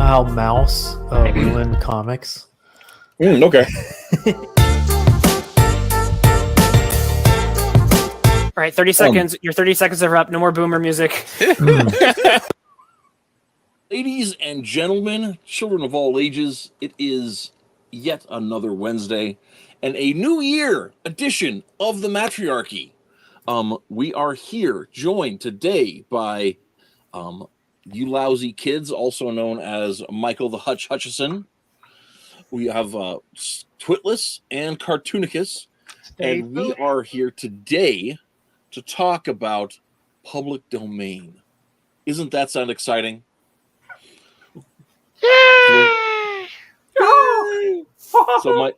how Mouse ruined comics. Okay. All right, 30 seconds. Your 30 seconds are up. No more boomer music. Ladies and gentlemen, children of all ages, it is yet another Wednesday and a New Year edition of the Mattriarchy. We are here joined today by you lousy kids, also known as Michael the Hutch Hutchison. We have Twitless and Cartoonicus, and we are here today to talk about public domain. Isn't that sound exciting? Yay! So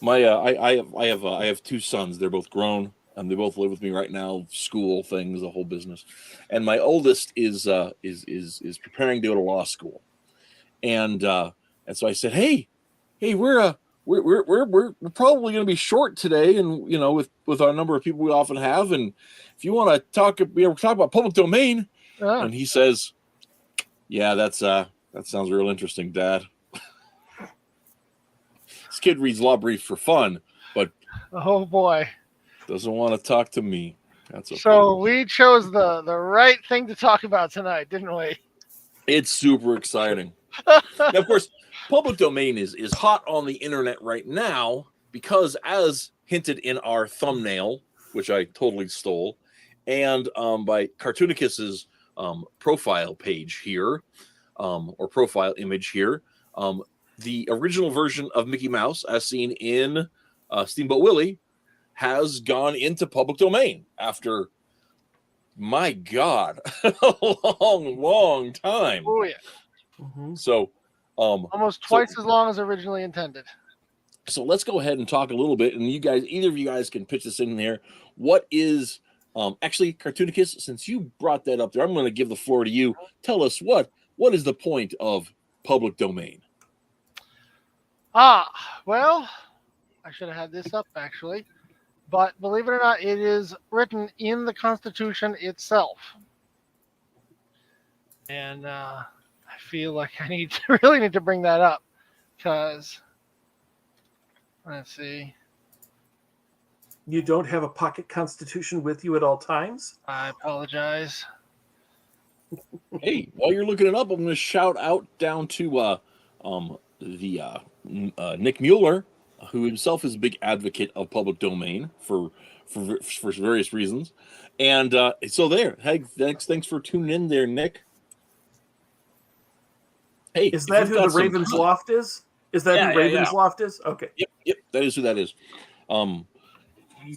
I have two sons. They're both grown, and they both live with me right now. School things, the whole business. And my oldest is preparing to go to law school, and so I said, hey, we're probably going to be short today, and with our number of people we often have, and if you want to talk about public domain, and he says, yeah, that sounds real interesting, Dad. This kid reads law briefs for fun, but oh boy, doesn't want to talk to me. That's okay. So we chose the right thing to talk about tonight, didn't we? It's super exciting. Now, of course, public domain is hot on the internet right now because, as hinted in our thumbnail, which I totally stole, and by Cartoonicus's profile page here, or profile image here, the original version of Mickey Mouse, as seen in Steamboat Willie, has gone into public domain after, my God, a long time. Oh yeah. Mm-hmm. So, almost twice as long as originally intended. So let's go ahead and talk a little bit, and either of you guys can pitch this in there. What is actually, Cartoonicus? Since you brought that up there, I'm going to give the floor to you. Tell us what is the point of public domain? Well, I should have had this up actually, but believe it or not, it is written in the Constitution itself, and I feel like I really need to bring that up because let's see. You don't have a pocket constitution with you at all times? I apologize. Hey, while you're looking it up, I'm going to shout out down to Nick Mueller, who himself is a big advocate of public domain for various reasons. And so there. Hey, thanks for tuning in there, Nick. Hey, is that who the Ravens Loft is? Is that who Ravens Loft is? Okay. Yep, that is who that is.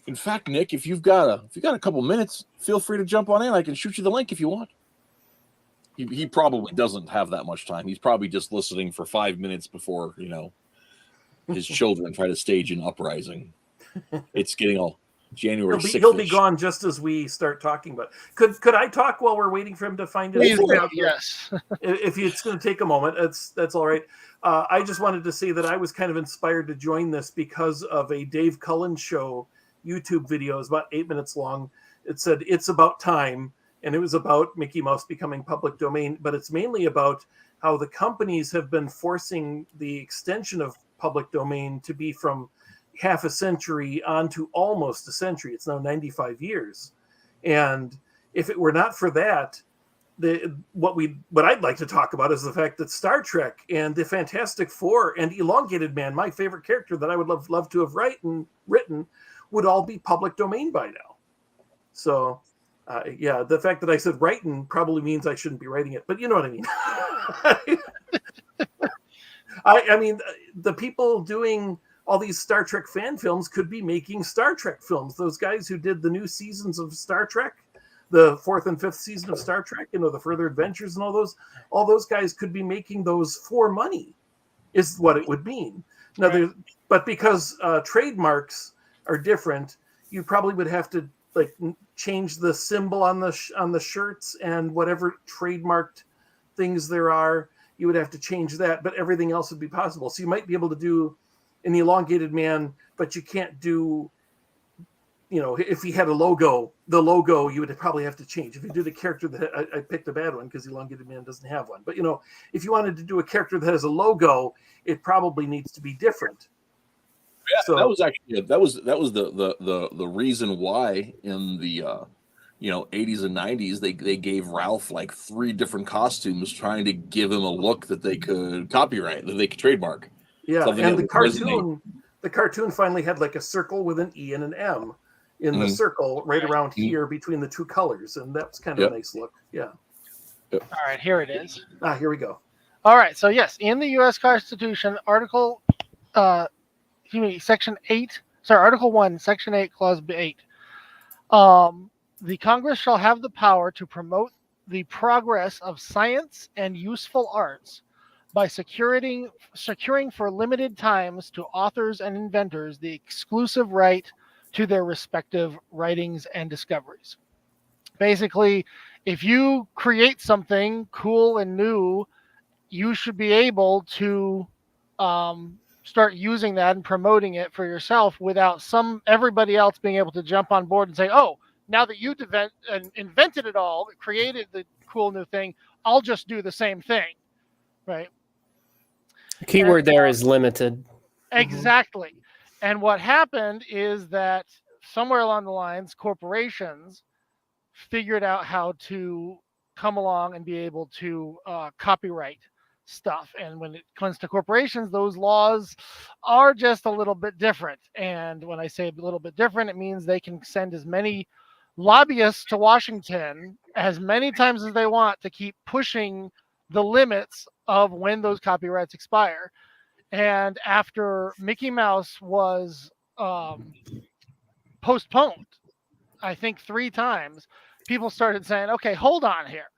In fact, Nick, if you've got a couple minutes, feel free to jump on in. I can shoot you the link if you want. He probably doesn't have that much time. He's probably just listening for 5 minutes before his children try to stage an uprising. It's getting all January 6th. He'll be gone just as we start talking about it. Could I talk while we're waiting for him to find it? Yes. If it's going to take a moment, that's all right. I just wanted to say that I was kind of inspired to join this because of a Dave Cullen show YouTube video. It was about 8 minutes long. It said, "It's about time." And it was about Mickey Mouse becoming public domain, but it's mainly about how the companies have been forcing the extension of public domain to be from half a century on to almost a century. It's now 95 years. And if it were not for that, what I'd like to talk about is the fact that Star Trek and the Fantastic Four and Elongated Man, my favorite character that I would love to have written, would all be public domain by now. So... the fact that I said writing probably means I shouldn't be writing it, but you know what I mean. I mean, the people doing all these Star Trek fan films could be making Star Trek films. Those guys who did the new seasons of Star Trek, the 4th and 5th season of Star Trek, the Further Adventures and all those guys could be making those for money, is what it would mean. Now, right. But because trademarks are different, you probably would have to change the symbol on the shirts and whatever trademarked things there are, you would have to change that, but everything else would be possible. So you might be able to do an Elongated Man, but you can't do if he had a logo, the logo you would probably have to change. If you did a character that I picked a bad one because Elongated Man doesn't have one. But if you wanted to do a character that has a logo, it probably needs to be different. Yeah, so, that was actually that was the reason why in the 80s and 90s they gave Ralph like 3 different costumes, trying to give him a look that they could copyright, that they could trademark. Yeah, Something and that the cartoon finally had like a circle with an E and an M in the circle right around here between the 2 colors, and that's kind of a nice look. Yeah. All right, here it is. Here we go. All right, so yes, in the U.S. Constitution, Article Section 8, Article 1, Section 8, Clause 8. The Congress shall have the power to promote the progress of science and useful arts by securing for limited times to authors and inventors the exclusive right to their respective writings and discoveries. Basically, if you create something cool and new, you should be able to start using that and promoting it for yourself without everybody else being able to jump on board and say, oh, now that you invented it all, created the cool new thing, I'll just do the same thing, right? Keyword there is limited. Exactly. And what happened is that somewhere along the lines, corporations figured out how to come along and be able to copyright stuff. And when it comes to corporations, those laws are just a little bit different. And when I say a little bit different, it means they can send as many lobbyists to Washington as many times as they want to keep pushing the limits of when those copyrights expire. And after Mickey Mouse was postponed, I think 3 times, people started saying, okay, hold on here.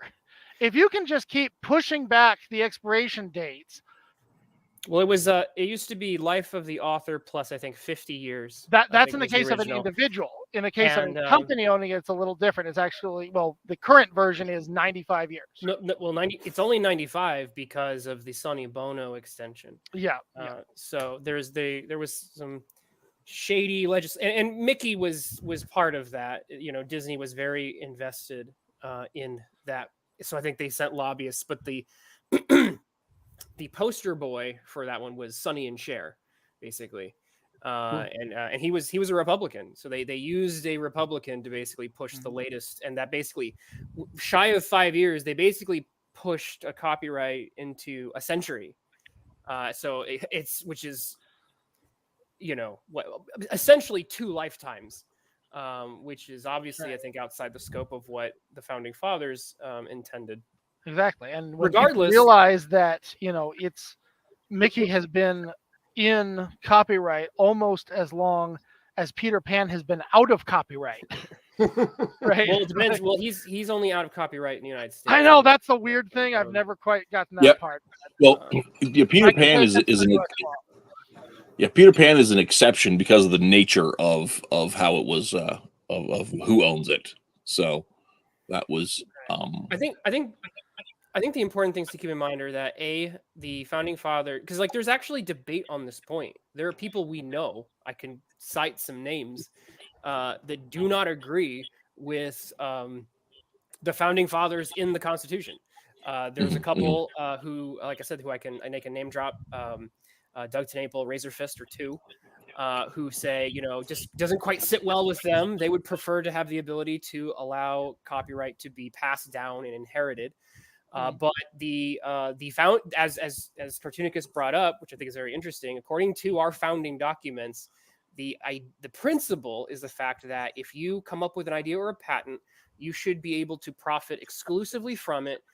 If you can just keep pushing back the expiration dates. Well, it used to be life of the author plus, I think, 50 years. That's in the case of an individual. In the case of a company owning it, it's a little different. It's actually, the current version is 95 years. No, it's only 95 because of the Sonny Bono extension. Yeah. So there was some shady and Mickey was part of that. Disney was very invested in that. So I think they sent lobbyists, but the the poster boy for that one was Sonny and Cher, basically. And he was a Republican, so they used a Republican to basically push the latest, and that basically, shy of 5 years, they basically pushed a copyright into a century. So which is, essentially 2 lifetimes, which is obviously, I think, outside the scope of what the founding fathers intended. Exactly, and when regardless, people realize that Mickey has been in copyright almost as long as Peter Pan has been out of copyright. Right? Well, it depends. Well, he's only out of copyright in the United States. I know, that's the weird thing. I've never quite gotten that part. Well, Peter Pan is Peter Pan is an exception because of the nature of how it was of who owns it. So that was I think the important things to keep in mind are that the founding father, because there's actually debate on this point. There are people we know, I can cite some names, that do not agree with the founding fathers in the Constitution. There's a couple who, like I said, who I can name drop, Doug TenNapel, Razor Fist, or 2, who say, just doesn't quite sit well with them. They would prefer to have the ability to allow copyright to be passed down and inherited. But the as Cartoonicus brought up, which I think is very interesting, according to our founding documents, the principle is the fact that if you come up with an idea or a patent, you should be able to profit exclusively from it,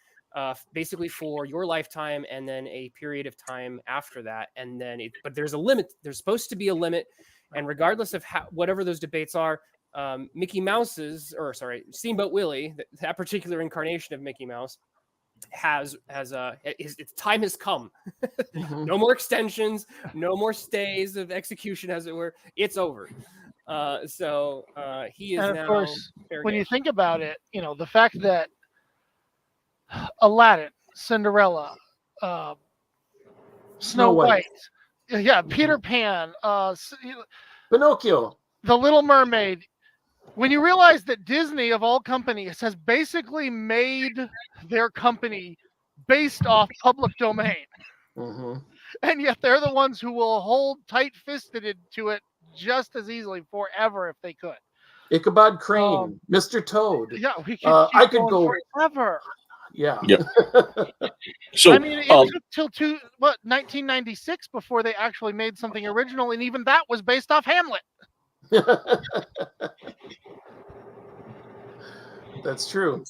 basically for your lifetime and then a period of time after that. And then, but there's a limit. There's supposed to be a limit, and regardless of whatever those debates are, Steamboat Willie, that particular incarnation of Mickey Mouse, its time has come. No more extensions, no more stays of execution, as it were. It's over. So he is now. Of course, when you think about it, the fact that Aladdin, Cinderella, Snow White, Peter Pan, Pinocchio, The Little Mermaid, when you realize that Disney, of all companies, has basically made their company based off public domain, Mm-hmm. and yet they're the ones who will hold tight-fisted to it just as easily forever if they could. Ichabod Crane, Mr. Toad. Yeah, we could keep I could going go forever. Yeah. Yeah. So I mean, it took till 1996 before they actually made something original, and even that was based off Hamlet. That's true.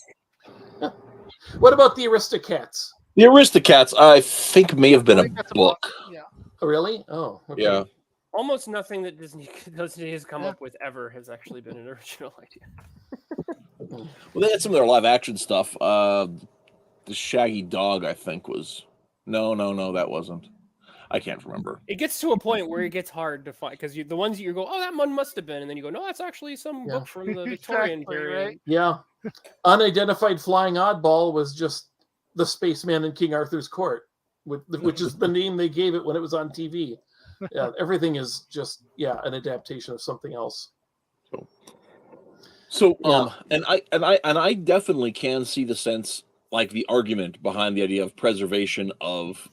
What about the Aristocats? the Aristocats, I think, may have been I a think that's book. Yeah. Oh, really? Oh, okay. Yeah. Almost nothing that Disney has come up with ever has actually been an original idea. Well, they had some of their live action stuff. The Shaggy Dog, I think, was no, that wasn't. I can't remember. It gets to a point where it gets hard to find because the ones you go, oh, that one must have been, and then you go, no, that's actually some book from the Victorian Exactly, period. right? Yeah. Unidentified Flying Oddball was just the spaceman in King Arthur's court, which is the name they gave it when it was on TV. Yeah, everything is just an adaptation of something else. So and I definitely can see the sense, like the argument behind the idea of preservation of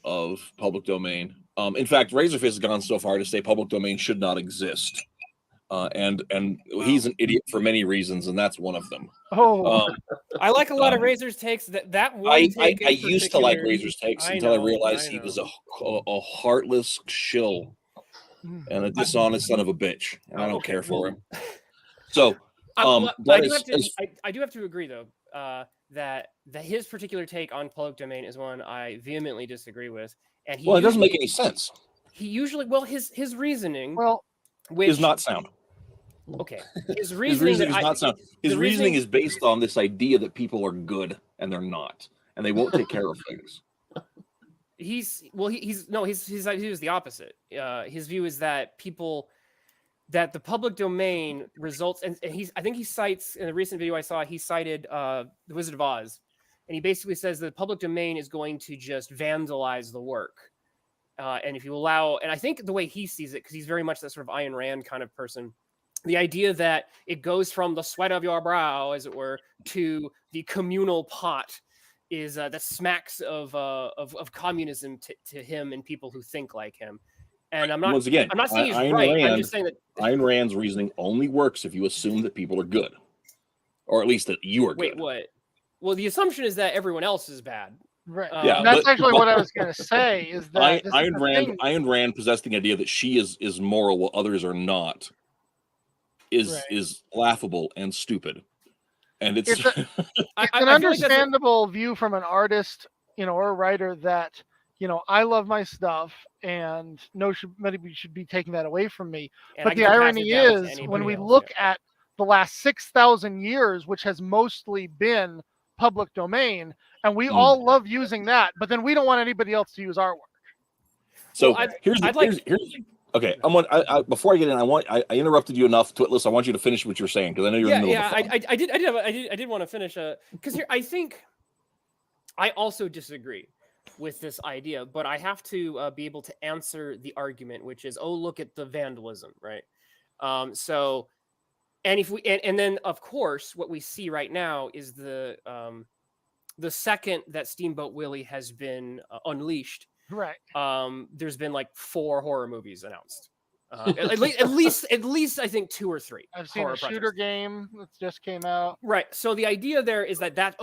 public domain. In fact, Razorfist has gone so far to say public domain should not exist. And he's an idiot for many reasons, and that's one of them. I like a lot of Razor's takes. That one I used to like Razor's takes until I realized he was a heartless shill and a dishonest son of a bitch, and I don't care for him. So, I do have to agree though that his particular take on public domain is one I vehemently disagree with, and it doesn't make any sense. He usually his reasoning is not sound. Okay, his reasoning is not sound. His reasoning is based on this idea that people are good and they're not, and they won't take care of things. His view is the opposite. His view is that that the public domain results, and I think he cites in the recent video I saw, he cited The Wizard of Oz, and he basically says that the public domain is going to just vandalize the work. And if you allow, and I think the way he sees it, because he's very much that sort of Ayn Rand kind of person, the idea that it goes from the sweat of your brow, as it were, to the communal pot is that smacks of communism to him and people who think like him. And I'm not saying he's right. I'm just saying that Ayn Rand's reasoning only works if you assume that people are good, or at least that you are good. Wait, what? Well, the assumption is that everyone else is bad. Right. That's actually what I was going to say. Is that Ayn Rand possessed the idea that she is moral while others are not. Is laughable and stupid, and it's an understandable view from an artist, or a writer that I love my stuff, and nobody should be taking that away from me. And but the irony is, when we look at the last 6,000 years, which has mostly been public domain, and we all love using that, but then we don't want anybody else to use our work. So here's okay. Before I get in, I interrupted you enough to listen. I want you to finish what you're saying because I know you're in the middle of the phone. I did want to finish because here I think I also disagree with this idea, but I have to be able to answer the argument, which is, look at the vandalism, right? So, and if we and then of course what we see right now is the second that Steamboat Willie has been unleashed. Right. There's been like 4 horror movies announced. At least I think 2 or 3. I've seen a shooter game that just came out. Right. So the idea there is that that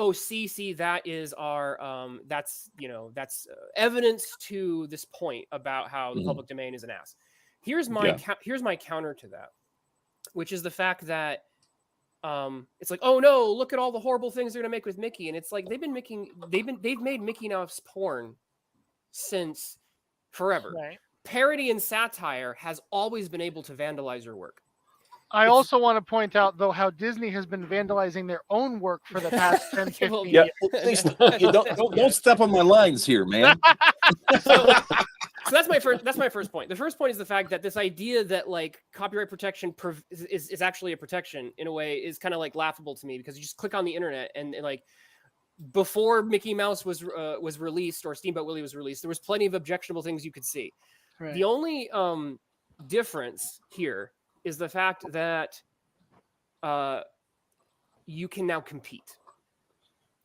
is our that's evidence to this point about how the public domain is an ass. Here's my counter to that, which is the fact that it's like, oh no, look at all the horrible things they're gonna make with Mickey, and it's like they've made Mickey Mouse porn since forever. Right. Parody and satire has always been able to vandalize your work. I also want to point out, though, how Disney has been vandalizing their own work for the past 10, 15 years. Please, don't step on my lines here, man. So that's my first point. The first point is the fact that this idea that like copyright protection is actually a protection in a way is kind of like laughable to me, because you just click on the internet and like before Mickey Mouse was released or Steamboat Willie was released, there was plenty of objectionable things you could see. Right. The only difference here is the fact that you can now compete.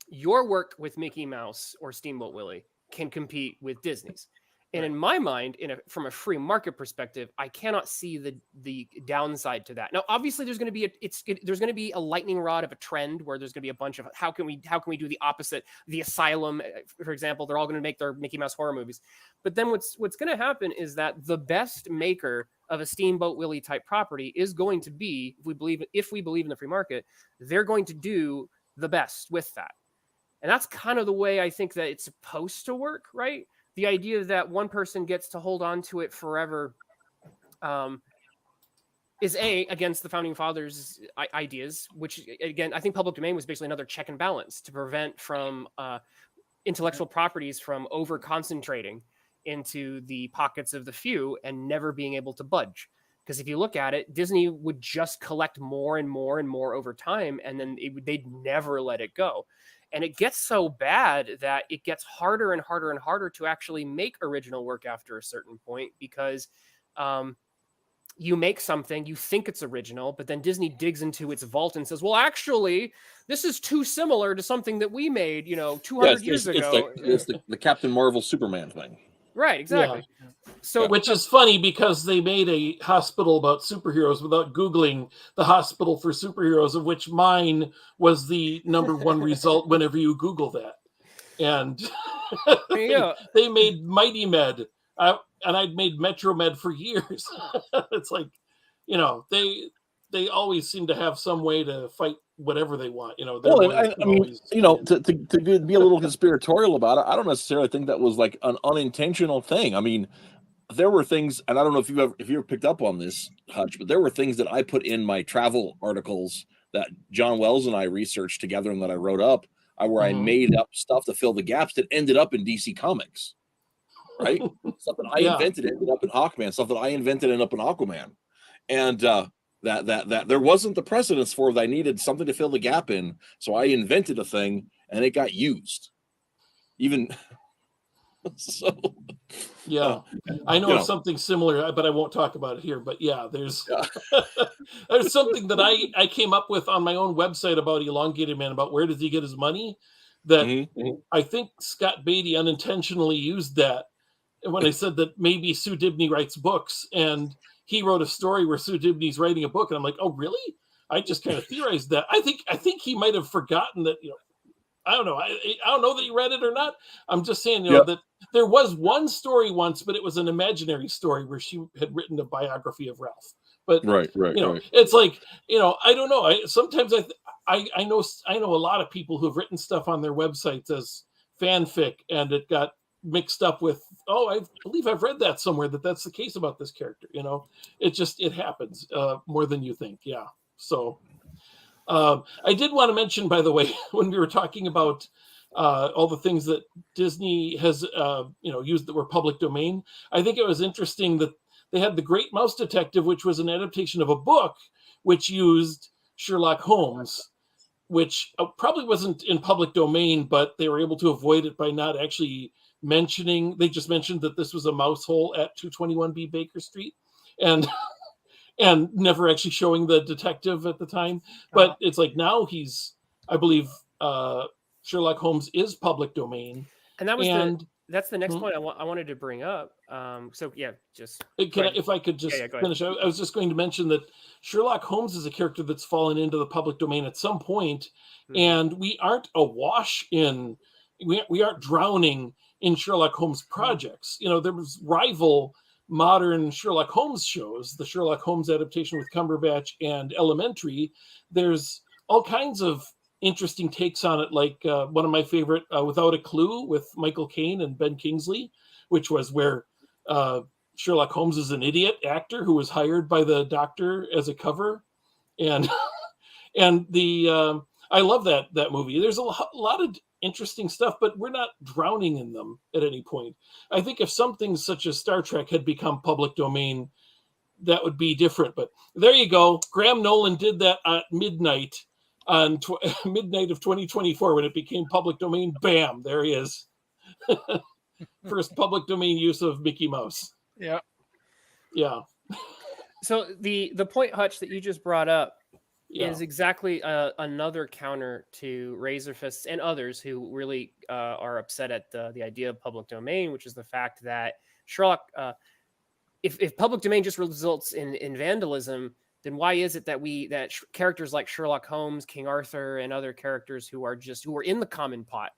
Your work with Mickey Mouse or Steamboat Willie can compete with Disney's. And in my mind, from a free market perspective, I cannot see the downside to that. Now, obviously, there's going to be a lightning rod of a trend where there's going to be a bunch of how can we do the opposite? The Asylum, for example, they're all going to make their Mickey Mouse horror movies. But then what's going to happen is that the best maker of a Steamboat Willie type property is going to be, if we believe in the free market, they're going to do the best with that. And that's kind of the way I think that it's supposed to work, right? The idea that one person gets to hold on to it forever is against the founding fathers' ideas, which again, I think public domain was basically another check and balance to prevent from intellectual properties from over concentrating into the pockets of the few and never being able to budge. Because if you look at it, Disney would just collect more and more and more over time, and then they'd never let it go. And it gets so bad that it gets harder and harder and harder to actually make original work after a certain point, because you make something, you think it's original, but then Disney digs into its vault and says, well, actually, this is too similar to something that we made, 200 years ago. It's the Captain Marvel Superman thing. Right, exactly. Yeah. So, which is funny because they made a hospital about superheroes without Googling the hospital for superheroes, of which mine was the #1 result whenever you Google that. And they made Mighty Med, and I'd made Metro Med for years. It's like, they always seem to have some way to fight whatever they want. I mean, to be a little conspiratorial about it, I don't necessarily think that was like an unintentional thing. I mean, there were things, and I don't know if you ever picked up on this, Hutch, but there were things that I put in my travel articles that John Wells and I researched together and that I wrote up, where I made up stuff to fill the gaps that ended up in DC Comics, right? Stuff that I invented ended up in Hawkman. Stuff that I invented ended up in Aquaman, and that there wasn't the precedence for that. I needed something to fill the gap in, so I invented a thing, and it got used. Even so. Yeah, I know of something similar, but I won't talk about it here. But yeah, there's there's something that I came up with on my own website about Elongated Man, about where does he get his money, that I think Scott Beatty unintentionally used that when I said that maybe Sue Dibney writes books, and he wrote a story where Sue Dibney's writing a book, and I'm like, oh really? I just kind of theorized that. I think he might have forgotten that. I don't know. I don't know that he read it or not. I'm just saying, that there was one story once, but it was an imaginary story where she had written a biography of Ralph. But right. It's like, I don't know. Sometimes I know a lot of people who have written stuff on their websites as fanfic, and it got mixed up with, I believe I've read that somewhere, that's the case about this character. It happens more than you think. Yeah. So. I did want to mention, by the way, when we were talking about all the things that Disney has, used that were public domain, I think it was interesting that they had The Great Mouse Detective, which was an adaptation of a book which used Sherlock Holmes, which probably wasn't in public domain, but they were able to avoid it by not actually mentioning. They just mentioned that this was a mouse hole at 221B Baker Street, and never actually showing the detective at the time. But it's like now I believe Sherlock Holmes is public domain. And that's the next point I wanted to bring up. If I could just finish. I was just going to mention that Sherlock Holmes is a character that's fallen into the public domain at some point, and we aren't awash in, we aren't drowning in Sherlock Holmes projects. There was rival modern Sherlock Holmes shows, the Sherlock Holmes adaptation with Cumberbatch and Elementary. There's all kinds of interesting takes on it, like one of my favorite, Without a Clue, with Michael Caine and Ben Kingsley, which was where Sherlock Holmes is an idiot actor who was hired by the doctor as a cover, and I love that movie. There's a lot of interesting stuff, but we're not drowning in them at any point. I think if something such as Star Trek had become public domain, that would be different. But there you go. Graham Nolan did that at midnight on midnight of 2024 when it became public domain. Bam, there he is. First public domain use of Mickey Mouse. Yeah. Yeah. So the point, Hutch, that you just brought up is exactly another counter to Razorfists and others who really are upset at the idea of public domain, which is the fact that Sherlock, if public domain just results in vandalism, then why is it that characters like Sherlock Holmes, King Arthur, and other characters who are in the common pot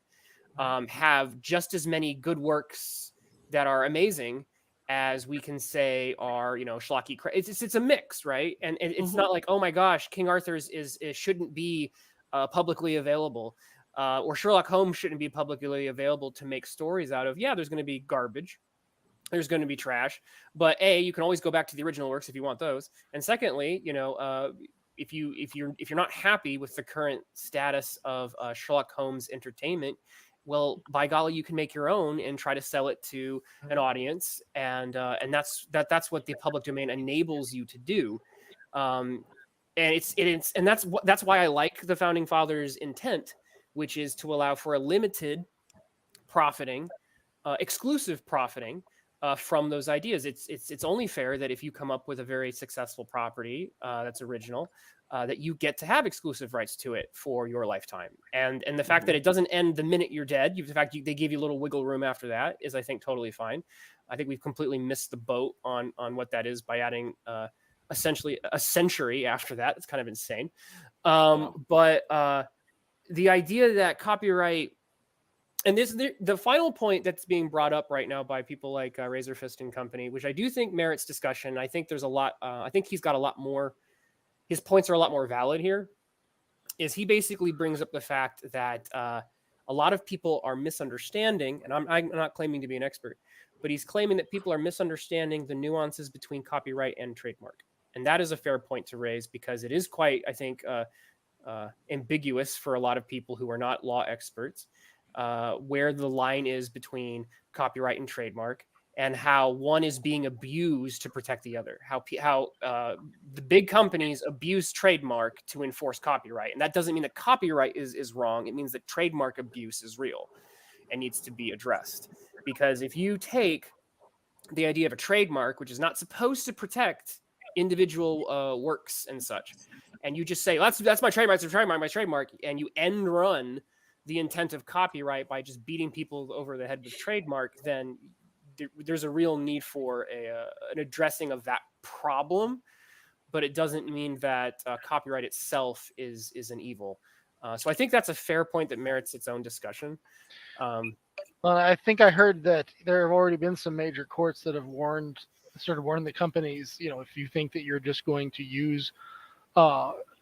have just as many good works that are amazing as we can say are, schlocky. It's a mix, right? And it's not like, oh my gosh, King Arthur's is shouldn't be publicly available, or Sherlock Holmes shouldn't be publicly available to make stories out of. Yeah, there's going to be garbage, there's going to be trash, but you can always go back to the original works if you want those. And secondly, if you're not happy with the current status of Sherlock Holmes entertainment, well, by golly, you can make your own and try to sell it to an audience, and that's what the public domain enables you to do, and that's why I like the founding fathers' intent, which is to allow for a limited profiting, exclusive profiting from those ideas. It's only fair that if you come up with a very successful property that's original, that you get to have exclusive rights to it for your lifetime. And the fact that it doesn't end the minute you're dead, the fact they give you a little wiggle room after that is, I think, totally fine. I think we've completely missed the boat on what that is by adding essentially a century after that. It's kind of insane. But the idea that copyright, and the final point that's being brought up right now by people like Razorfist and company, which I do think merits discussion. I think there's a lot. I think he's got a lot more. His points are a lot more valid here. Is he basically brings up the fact that a lot of people are misunderstanding, and I'm not claiming to be an expert, but he's claiming that people are misunderstanding the nuances between copyright and trademark, and that is a fair point to raise because it is quite, I think, ambiguous for a lot of people who are not law experts. Where the line is between copyright and trademark, and how one is being abused to protect the other. How the big companies abuse trademark to enforce copyright, and that doesn't mean that copyright is wrong. It means that trademark abuse is real and needs to be addressed. Because if you take the idea of a trademark, which is not supposed to protect individual works and such, and you just say that's my trademark, it's my trademark, and you end run the intent of copyright by just beating people over the head with trademark, then there's a real need for an addressing of that problem, but it doesn't mean that copyright itself is an evil. So I think that's a fair point that merits its own discussion. Well, I think I heard that there have already been some major courts that have warned the companies, if you think that you're just going to use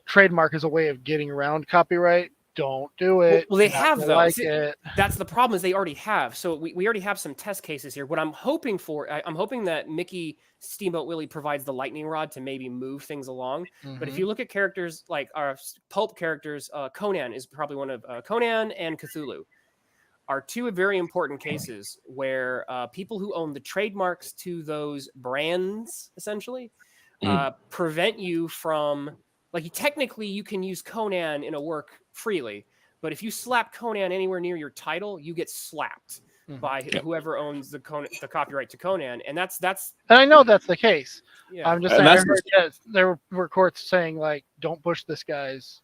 trademark as a way of getting around copyright, don't do it. Well, they have though. Like it. That's the problem, is they already have. So we already have some test cases here. What I'm hoping for, I'm hoping that Mickey Steamboat Willie provides the lightning rod to maybe move things along. Mm-hmm. But if you look at characters like our pulp characters, Conan is probably one of Conan and Cthulhu are two very important cases where people who own the trademarks to those brands essentially prevent you from, like, technically you can use Conan in a work freely, but if you slap Conan anywhere near your title, you get slapped by whoever owns the copyright to Conan, and that's. And I know that's the case. Yeah. I'm just saying there were courts saying, like, don't push this, guys.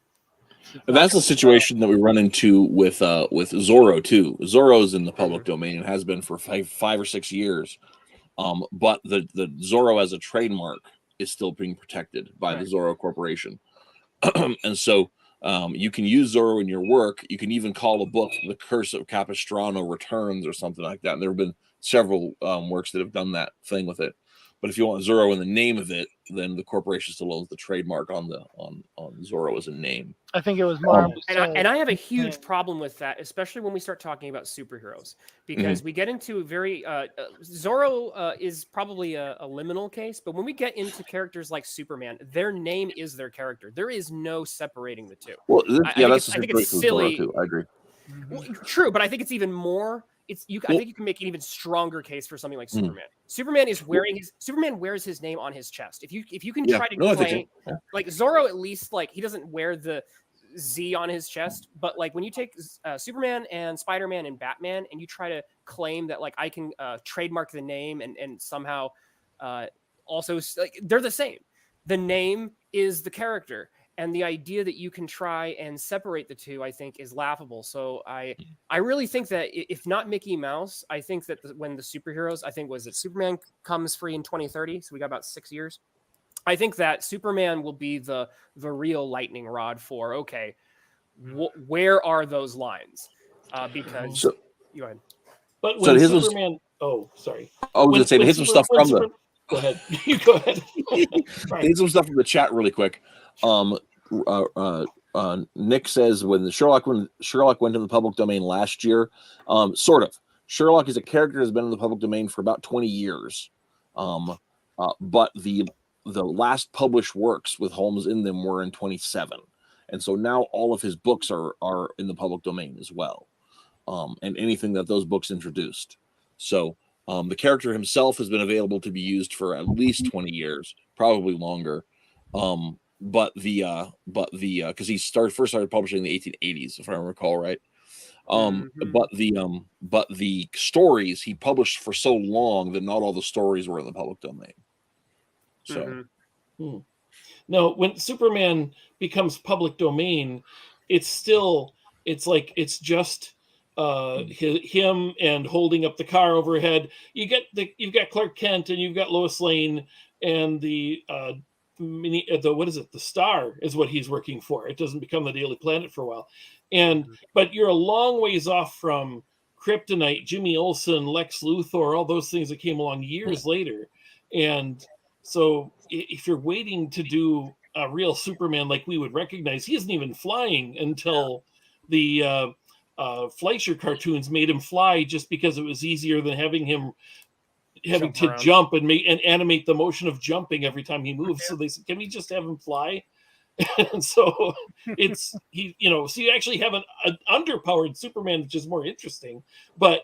That's a situation that we run into with Zorro too. Zorro's in the public domain and has been for 5 or 6 years, but the Zorro as a trademark is still being protected by the Zorro Corporation, and so you can use Zorro in your work. You can even call a book "The Curse of Capistrano Returns" or something like that. And there have been several works that have done that thing with it. But if you want Zorro in the name of it, then the corporation still owns the trademark on Zorro as a name. I think it was more. And I have a huge problem with that, especially when we start talking about superheroes, because we get into very Zorro is probably a liminal case, but when we get into characters like Superman, their name is their character. There is no separating the two. Well, I think it's silly. Too. I agree. Well, true, but I think it's even more. I think you can make an even stronger case for something like Superman. Superman wears his name on his chest. If you can try to claim, like Zorro, at least, like, he doesn't wear the Z on his chest, but like when you take Superman and Spider-Man and Batman and you try to claim that, like, I can trademark the name and somehow also, like, they're the same. The name is the character. And the idea that you can try and separate the two, I think, is laughable. So I really think that if not Mickey Mouse, I think that when the superheroes, I think was it Superman comes free in 2030, so we got about 6 years. I think that Superman will be the real lightning rod for where are those lines? Because go ahead. But when Superman, sorry. I was going to say, hit some stuff from the. Go ahead. You go ahead. Hit some stuff from the chat really quick. Nick says when Sherlock went in the public domain last year, sort of. Sherlock is a character that's been in the public domain for about 20 years, but the last published works with Holmes in them were in 27, and so now all of his books are in the public domain as well, and anything that those books introduced. So the character himself has been available to be used for at least 20 years, probably longer. But because he first started publishing in the 1880s, if I recall right. But the stories he published for so long that not all the stories were in the public domain. So no, when Superman becomes public domain, it's just him and holding up the car overhead. You've got Clark Kent and you've got Lois Lane and the what is it? The Star is what he's working for. It doesn't become the Daily Planet for a while, but you're a long ways off from Kryptonite, Jimmy Olsen, Lex Luthor, all those things that came along years later. And so, if you're waiting to do a real Superman like we would recognize, he isn't even flying until the Fleischer cartoons made him fly, just because it was easier than having to jump and animate the motion of jumping every time he moves. So they said, can we just have him fly? And so so you actually have an underpowered Superman, which is more interesting, but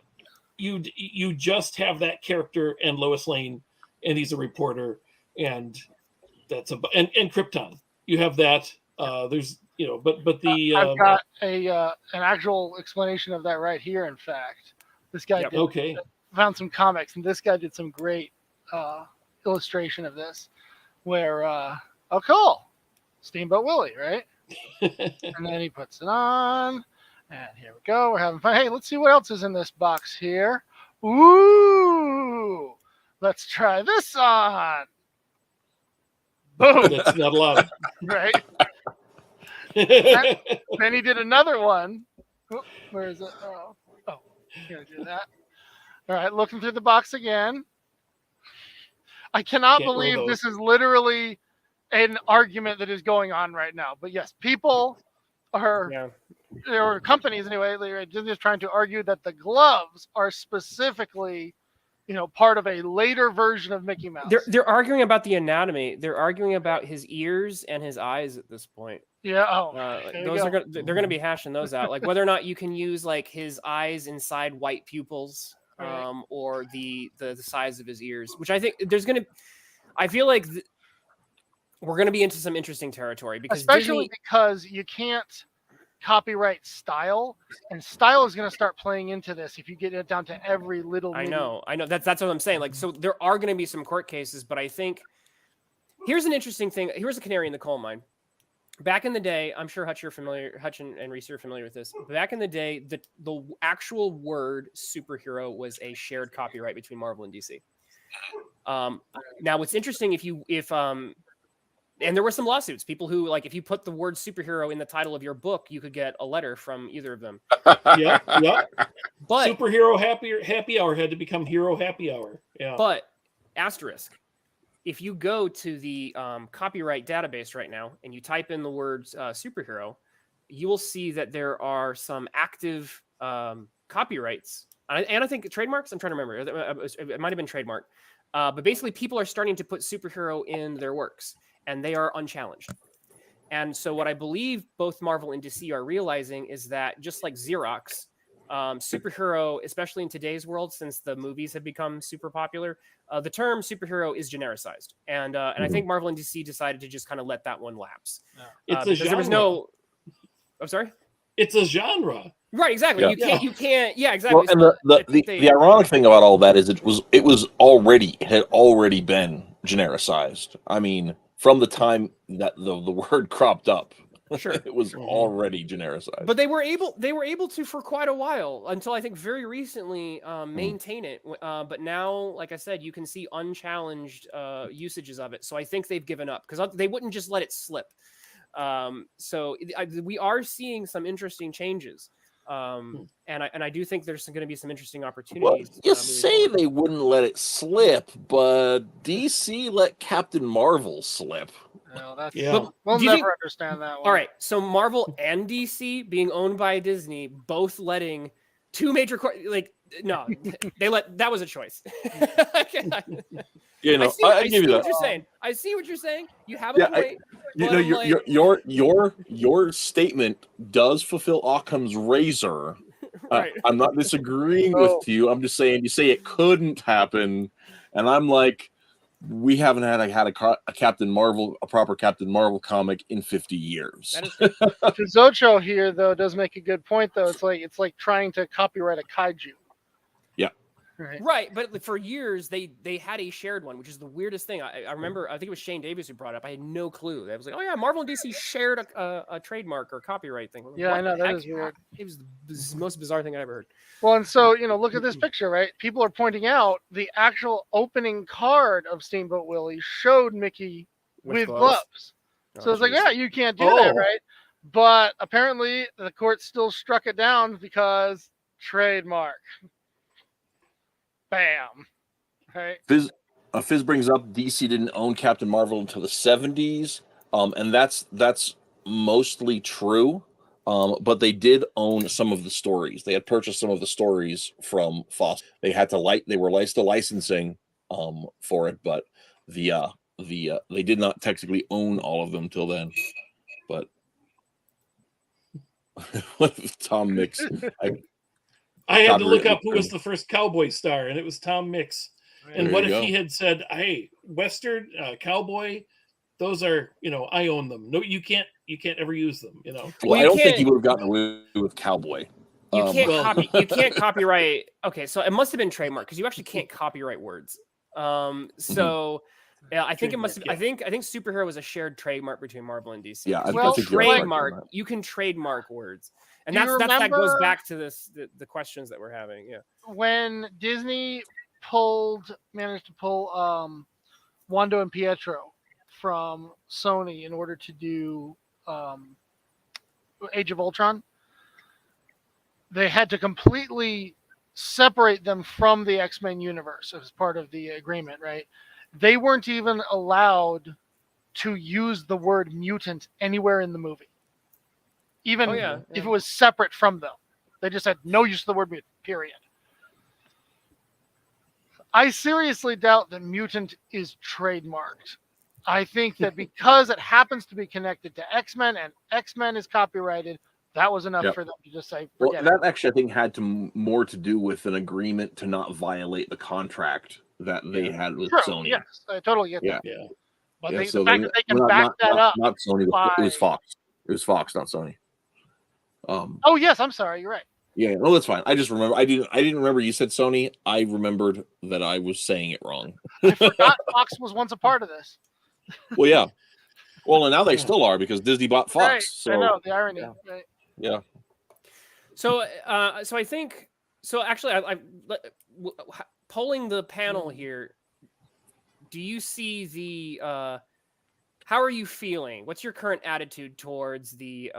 you just have that character and Lois Lane, and he's a reporter, and that's and Krypton. You have that. There's but the I've got an actual explanation of that right here. In fact, this guy found some comics, and this guy did some great illustration of this, where cool, Steamboat Willie, right? And then he puts it on, and here we go. We're having fun. Hey, let's see what else is in this box here. Ooh, let's try this on. Boom. That's not a lot. Right. Then he did another one. Oh, where is it? Oh, gonna do that. All right, looking through the box again. I cannot believe this is literally an argument that is going on right now. But yes, people are, or companies anyway, they're just trying to argue that the gloves are specifically, part of a later version of Mickey Mouse. They're arguing about the anatomy. They're arguing about his ears and his eyes at this point. Yeah. They're going to be hashing those out, like whether or not you can use like his eyes inside white pupils. Or the size of his ears, which I think I feel like we're going to be into some interesting territory, because because you can't copyright style, and style is going to start playing into this if you get it down to every little. I know. That's what I'm saying. Like, so there are going to be some court cases, but I think here's an interesting thing. Here's a canary in the coal mine. Back in the day, I'm sure Hutch and Reese are familiar with this. Back in the day, the actual word superhero was a shared copyright between Marvel and DC. Now, what's interesting, and there were some lawsuits, people who, like, if you put the word superhero in the title of your book, you could get a letter from either of them. Yeah. But Superhero Happy Hour had to become Hero Happy Hour. Yeah. But asterisk. If you go to the copyright database right now and you type in the words superhero, you will see that there are some active copyrights. And I think trademarks, I'm trying to remember. It might have been trademark. But basically, people are starting to put superhero in their works, and they are unchallenged. And so what I believe both Marvel and DC are realizing is that, just like Xerox, superhero, especially in today's world, since the movies have become super popular, the term superhero is genericized, and I think Marvel and DC decided to just kind of let that one lapse. It's a genre. There was no. I'm sorry. It's a genre, right? Exactly. Yeah. You can't. Yeah, exactly. Well, and the ironic thing about all that is it had already been genericized. I mean, from the time that the word cropped up. Sure. It was already genericized. But they were able to for quite a while until I think very recently maintain it. But now, like I said, you can see unchallenged usages of it. So I think they've given up because they wouldn't just let it slip. We are seeing some interesting changes. And I do think there's going to be some interesting opportunities. Well, you say they wouldn't let it slip, but DC let Captain Marvel slip. No, that's But we'll do you never think- understand that one. All right, so Marvel and DC being owned by Disney, both letting two major no, that was a choice. You know, I give you what that. you're saying. I see what you're saying. You have a point. Your statement does fulfill Occam's razor. Right. I'm not disagreeing with you. I'm just saying you say it couldn't happen, and I'm like, we haven't had a Captain Marvel, a proper Captain Marvel comic in 50 years. That is Zocho here though does make a good point though. It's like trying to copyright a kaiju. Yeah. Right, but for years they had a shared one, which is the weirdest thing. I remember, I think it was Shane Davis who brought it up. I had no clue. I was like, oh yeah, Marvel and DC shared a trademark or copyright thing. Yeah, I know, that is weird. It was the most bizarre thing I ever heard. Well, and so, look at this picture, right? People are pointing out the actual opening card of Steamboat Willie showed Mickey with gloves. So it's like, yeah, you can't do that, right? But apparently the court still struck it down because trademark. Bam. Right. Fizz brings up DC didn't own Captain Marvel until the 70s. And that's mostly true. But they did own some of the stories. They had purchased some of the stories from Fox. They had to they were still licensing for it, but they did not technically own all of them till then. But what if Tom Mix? I had to look up who was the first cowboy star, and it was Tom Mix. And what if he had said, "Hey, Western cowboy, those are, I own them. No, you can't ever use them." Well, I don't think he would have gotten away with cowboy. You can't copyright. Okay, so it must have been trademark because you actually can't copyright words. Yeah, I think it must have. Yeah. I think superhero was a shared trademark between Marvel and DC. Yeah, trademark. You can trademark words, and that goes back to the questions that we're having. Yeah, when Disney managed to pull Wando and Pietro from Sony in order to do Age of Ultron, they had to completely separate them from the X-Men universe as part of the agreement, right? They weren't even allowed to use the word mutant anywhere in the movie. Even if it was separate from them. They just had no use of the word mutant, period. I seriously doubt that mutant is trademarked. I think that because it happens to be connected to X-Men and X-Men is copyrighted, that was enough for them to just say, forget that actually, I think, had more to do with an agreement to not violate the contract that they had with Sony. Yes, I totally get that. Yeah. But the fact that they can back that up. Not Sony, it was Fox. It was Fox, not Sony. Oh, yes, I'm sorry. You're right. Yeah, no, that's fine. I just remember I didn't remember you said Sony. I remembered that I was saying it wrong. I forgot Fox was once a part of this. Well, yeah. Well, and now they still are because Disney bought Fox. Right. So I know the irony. Yeah. Right. Yeah. So I think actually I polling the panel here. Do you see the how are you feeling? What's your current attitude towards the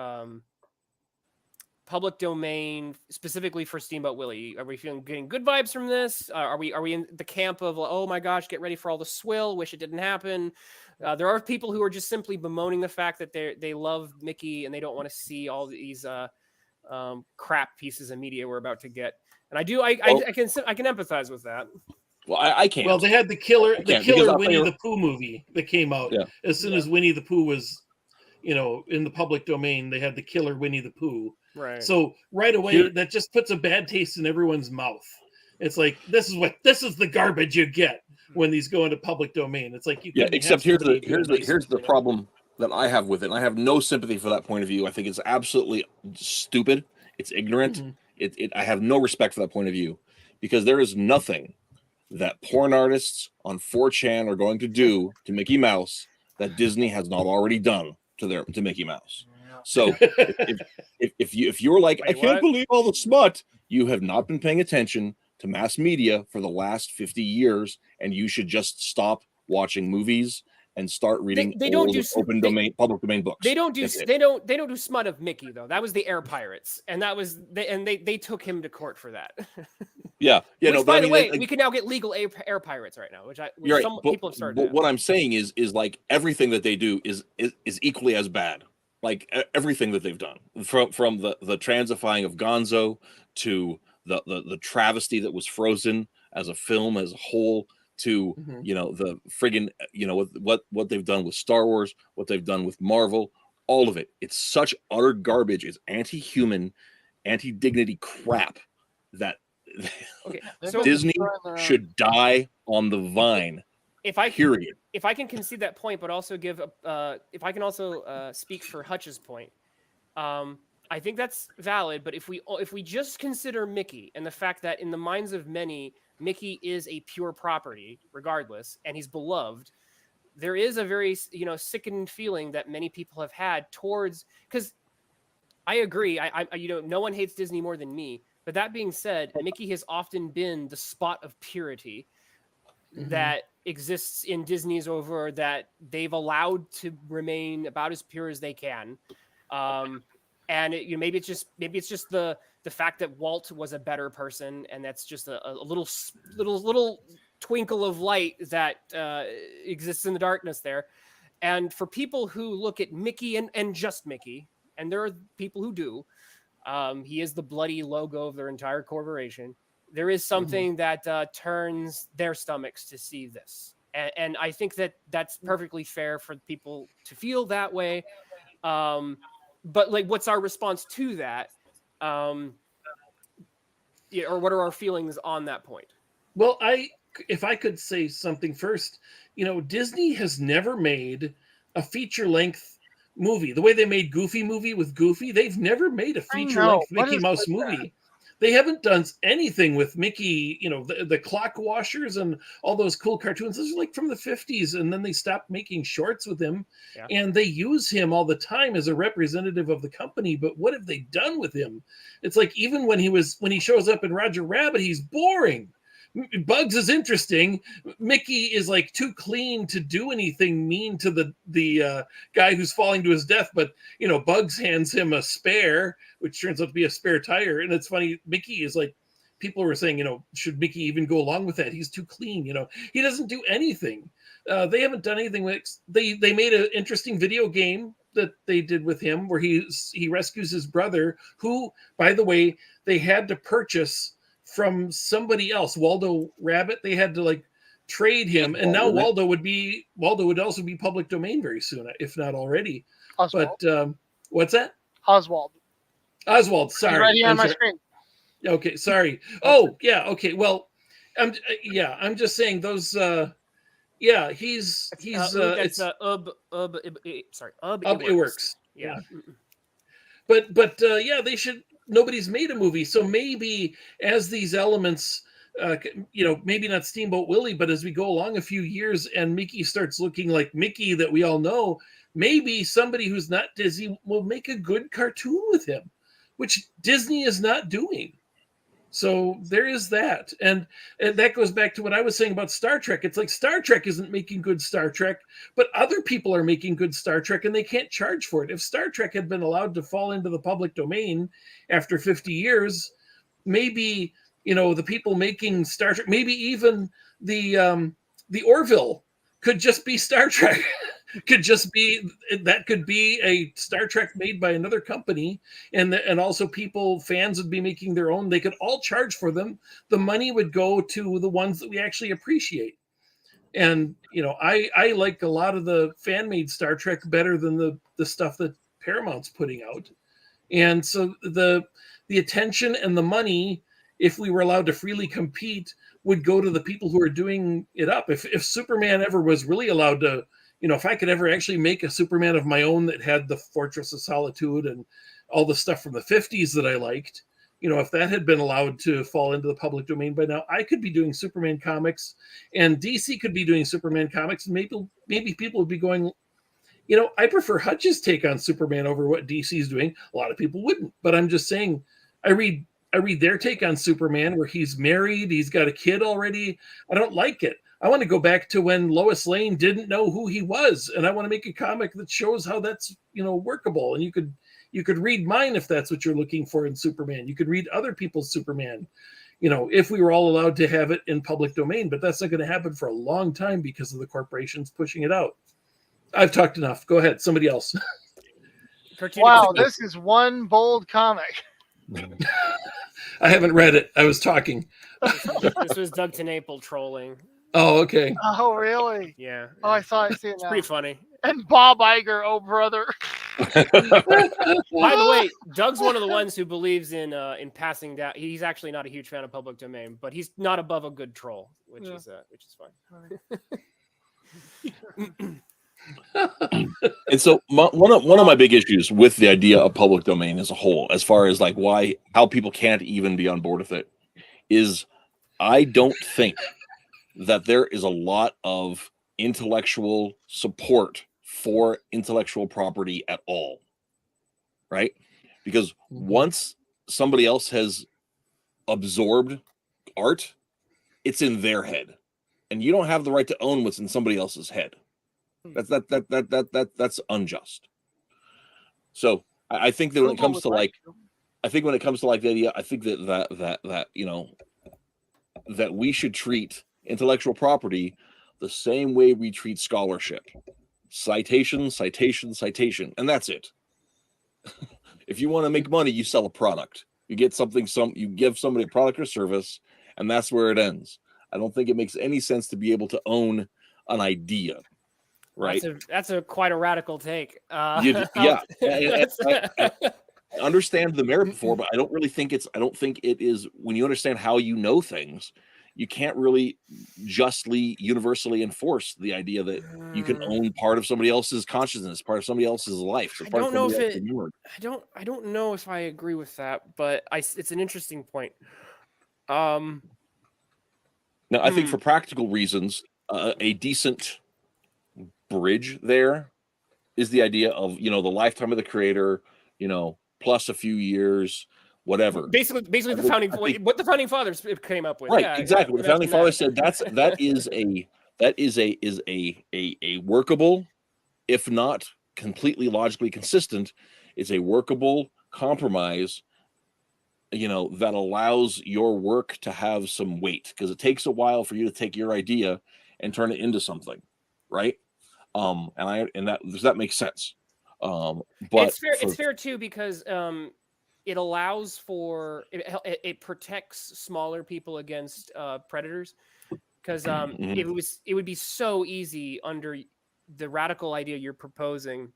public domain, specifically for Steamboat Willie? Are we getting good vibes from this? Are we in the camp of, oh my gosh, get ready for all the swill, wish it didn't happen? There are people who are just simply bemoaning the fact that they love Mickey and they don't want to see all these crap pieces of media we're about to get. And I can empathize with that. Well, I can't. Well, they had the killer Winnie the Pooh movie that came out as soon as Winnie the Pooh was, in the public domain. They had the killer Winnie the Pooh. Right. So right away, that just puts a bad taste in everyone's mouth. It's like this is the garbage you get when these go into public domain. It's like except here's the problem that I have with it. And I have no sympathy for that point of view. I think it's absolutely stupid. It's ignorant. Mm-hmm. I have no respect for that point of view because there is nothing that porn artists on 4chan are going to do to Mickey Mouse that Disney has not already done to Mickey Mouse. So if you're like, Wait, I can't what? believe all the smut, you have not been paying attention to mass media for the last 50 years, and you should just stop watching movies and start reading They don't old do public domain books. They don't do That's it. they don't do smut of Mickey though. That was the Air Pirates, and that was they took him to court for that. Yeah, Which, no. by But I the mean, way, like, we can now get legal air pirates right now, which you're right, some but, people have started. But now. what I'm saying is like everything that they do is equally as bad. Like everything that they've done, from the transifying of Gonzo to the travesty that was Frozen as a film as a whole, to the friggin' what they've done with Star Wars, what they've done with Marvel, all of it. It's such utter garbage. It's anti-human, anti-dignity crap that Okay, so Disney should die on the vine. if I can concede that point, but also give if I can also speak for Hutch's point, I think that's valid. But if we just consider Mickey and the fact that in the minds of many, Mickey is a pure property, regardless, and he's beloved, there is a very sickened feeling that many people have had towards. Because I agree, I no one hates Disney more than me. But that being said, Mickey has often been the spot of purity that exists in Disney's over, that they've allowed to remain about as pure as they can. And maybe it's just the fact that Walt was a better person, and that's just a little twinkle of light that exists in the darkness there. And for people who look at Mickey and just Mickey, and there are people who do, he is the bloody logo of their entire corporation. There is something that turns their stomachs to see this. And I think that's perfectly fair for people to feel that way. But like, what's our response to that? Or what are our feelings on that point? Well, if I could say something first, Disney has never made a feature-length movie. The way they made Goofy movie with Goofy, they've never made a feature-length Mickey Mouse movie. They haven't done anything with Mickey, the clock washers and all those cool cartoons. Those are like from the 50s, and then they stopped making shorts with him. Yeah. And they use him all the time as a representative of the company. But what have they done with him? It's like, even when he shows up in Roger Rabbit, he's boring. Bugs is interesting. Mickey is like too clean to do anything mean to the guy who's falling to his death. But Bugs hands him a spare, which turns out to be a spare tire. And it's funny, Mickey is like, people were saying, should Mickey even go along with that? He's too clean. He doesn't do anything. They haven't done anything with. They made an interesting video game that they did with him, where he rescues his brother, who, by the way, they had to purchase from somebody else. Waldo Rabbit, they had to trade him, and now Waldo would also be public domain very soon, if not already. Oswald. But what's that? Oswald, sorry. Right here on my screen. Okay, sorry. Oh, yeah, okay. Well, I'm just saying those he's it's it works. Yeah. But they should. Nobody's made a movie, so maybe as these elements, maybe not Steamboat Willie, but as we go along a few years and Mickey starts looking like Mickey that we all know, maybe somebody who's not Disney will make a good cartoon with him, which Disney is not doing. So there is that. And that goes back to what I was saying about Star Trek. It's like Star Trek isn't making good Star Trek, but other people are making good Star Trek, and they can't charge for it. If Star Trek had been allowed to fall into the public domain after 50 years, maybe, the people making Star Trek, maybe even the Orville could just be Star Trek. Could be a Star Trek made by another company, and also fans would be making their own. They could all charge for them. The money would go to the ones that we actually appreciate. And I like a lot of the fan made Star Trek better than the stuff that Paramount's putting out. And so the attention and the money, if we were allowed to freely compete, would go to the people who are doing it up. If Superman ever was really allowed to, if I could ever actually make a Superman of my own that had the Fortress of Solitude and all the stuff from the 50s that I liked, if that had been allowed to fall into the public domain by now, I could be doing Superman comics, and DC could be doing Superman comics, and maybe people would be going, I prefer Hutch's take on Superman over what DC is doing. A lot of people wouldn't, but I'm just saying, I read their take on Superman where he's married, he's got a kid already. I don't like it. I want to go back to when Lois Lane didn't know who he was, and I want to make a comic that shows how that's workable. And you could read mine if that's what you're looking for in Superman. You could read other people's Superman, if we were all allowed to have it in public domain. But that's not going to happen for a long time because of the corporations pushing it out. I've talked enough. Go ahead, somebody else. Wow, this is one bold comic. I haven't read it. I was talking. This was Doug TenNapel trolling. Oh, okay. Oh, really? Yeah. Oh, I saw it. See it It's now. pretty funny. And Bob Iger, oh brother. By the way, Doug's one of the ones who believes in passing down. He's actually not a huge fan of public domain, but he's not above a good troll, which is fine. And so one of my big issues with the idea of public domain as a whole, as far as like how people can't even be on board with it, is I don't think that there is a lot of intellectual support for intellectual property at all, right? Because once somebody else has absorbed art, it's in their head, and you don't have the right to own what's in somebody else's head. That's unjust. So I think that when it comes to the idea, I think that we should treat intellectual property the same way we treat scholarship: citation, citation, citation, and that's it. If you want to make money, you sell a product. You get you give somebody a product or service, and that's where it ends. I don't think it makes any sense to be able to own an idea. Right. That's quite a radical take. I understand the merit before, but I don't think it is, when you understand how things, you can't really justly universally enforce the idea that you can own part of somebody else's consciousness, part of somebody else's life. I don't know if I agree with that, but it's an interesting point. Now, I think for practical reasons, a decent bridge there is the idea of the lifetime of the creator, plus a few years, whatever. Basically what the founding fathers came up with. Right, yeah, exactly. What the founding fathers said, that is a workable, if not completely logically consistent, it's a workable compromise, that allows your work to have some weight, because it takes a while for you to take your idea and turn it into something, right? That makes sense. But it's fair too, because it allows for it protects smaller people against predators, because it would be so easy under the radical idea you're proposing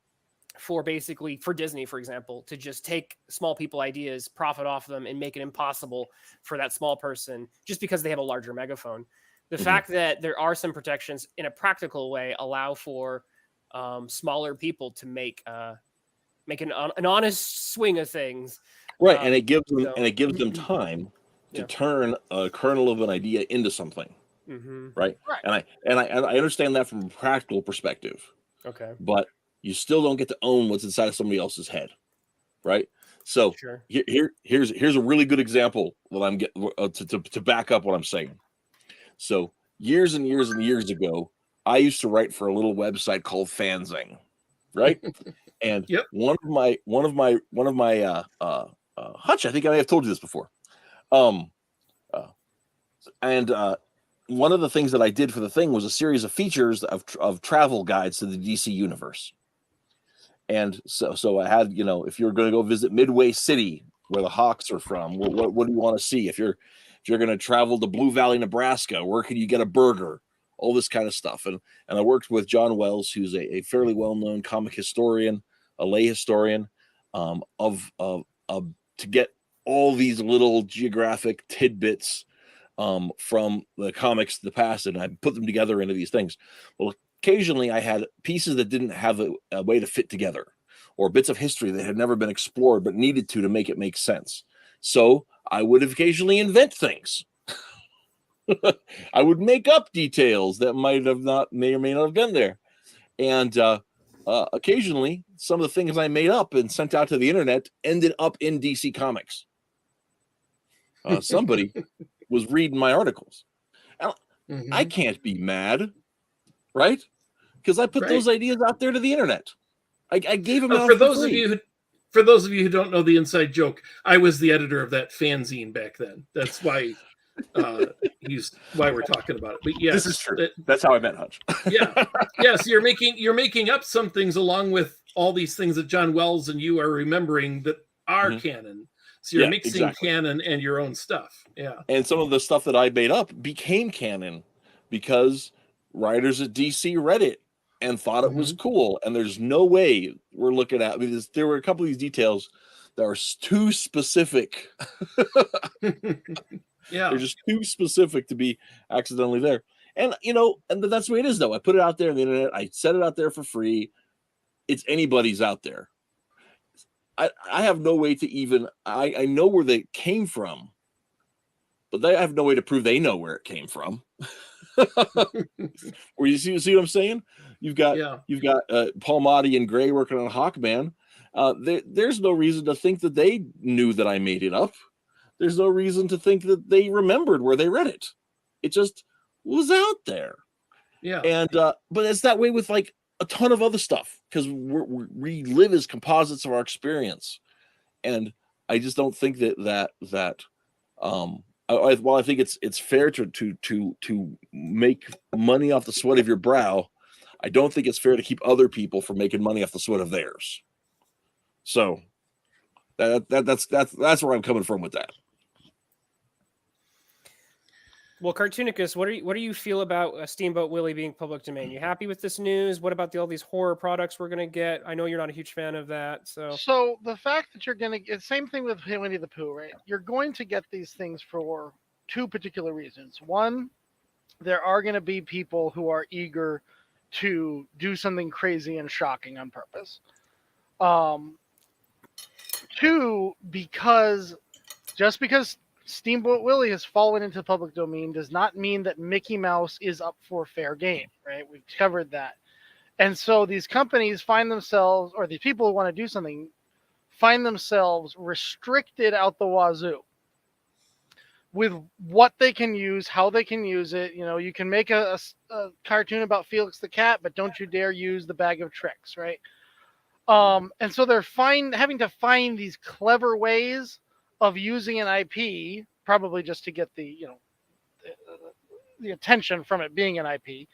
for Disney, for example, to just take small people ideas, profit off them, and make it impossible for that small person just because they have a larger megaphone. The fact that there are some protections in a practical way allow for smaller people to make an honest swing of things, right? And it gives them time to turn a kernel of an idea into something, right? And I understand that from a practical perspective. Okay, but you still don't get to own what's inside of somebody else's head, right? So here's a really good example that I'm getting to back up what I'm saying. So years and years and years ago, I used to write for a little website called Fanzine, right? And one of my Hutch, I think I may have told you this before. One of the things that I did for the thing was a series of features of travel guides to the DC universe. And so I had, if you're going to go visit Midway City, where the Hawks are from, what do you want to see? If you're going to travel to Blue Valley, Nebraska, where can you get a burger? All this kind of stuff. And I worked with John Wells, who's a fairly well-known comic historian, a lay historian, to get all these little geographic tidbits from the comics of the past, and I put them together into these things. Well, occasionally I had pieces that didn't have a way to fit together, or bits of history that had never been explored but needed to make it make sense. So I would occasionally invent things. I would make up details that may or may not have been there. And occasionally some of the things I made up and sent out to the internet ended up in DC Comics. Somebody was reading my articles. I can't be mad, right? Because I put those ideas out there to the internet. I gave them out for for those free. For those of you who don't know the inside joke, I was the editor of that fanzine back then. That's why why we're talking about it. But yes, this is true. That's how I met Hutch. Yeah. Yes, you're making up some things along with all these things that John Wells and you are remembering that are canon. So you're mixing canon and your own stuff. Yeah. And some of the stuff that I made up became canon because writers at DC read it and thought it was cool. And there's no way we're looking at, because there were a couple of these details that are too specific. Yeah. They're just too specific to be accidentally there. And, and that's the way it is, though. I put it out there on the internet. I set it out there for free. It's anybody's out there. I have no way to even, I know where they came from, but I have no way to prove they know where it came from. Or you see what I'm saying? You've got Paul Motti and Gray working on Hawkman. There's no reason to think that they knew that I made it up. There's no reason to think that they remembered where they read it. It just was out there. Yeah. And but it's that way with like a ton of other stuff, because we live as composites of our experience. And I just don't think that while I think it's fair to make money off the sweat of your brow, I don't think it's fair to keep other people from making money off the sweat of theirs. So that's where I'm coming from with that. Well, Cartoonicus, what do you feel about Steamboat Willie being public domain? You happy with this news? What about all these horror products we're going to get? I know you're not a huge fan of that. So the fact that you're going to get, same thing with Winnie the Pooh, right? You're going to get these things for two particular reasons. One, there are going to be people who are eager to do something crazy and shocking on purpose. Two, because Steamboat Willie has fallen into public domain does not mean that Mickey Mouse is up for fair game, right? We've covered that. And so these companies find themselves, or these people who want to do something, find themselves restricted out the wazoo with what they can use, how they can use it. You can make a cartoon about Felix the Cat, but don't you dare use the bag of tricks, right? And so they're having to find these clever ways of using an IP, probably just to get the attention from it being an IP,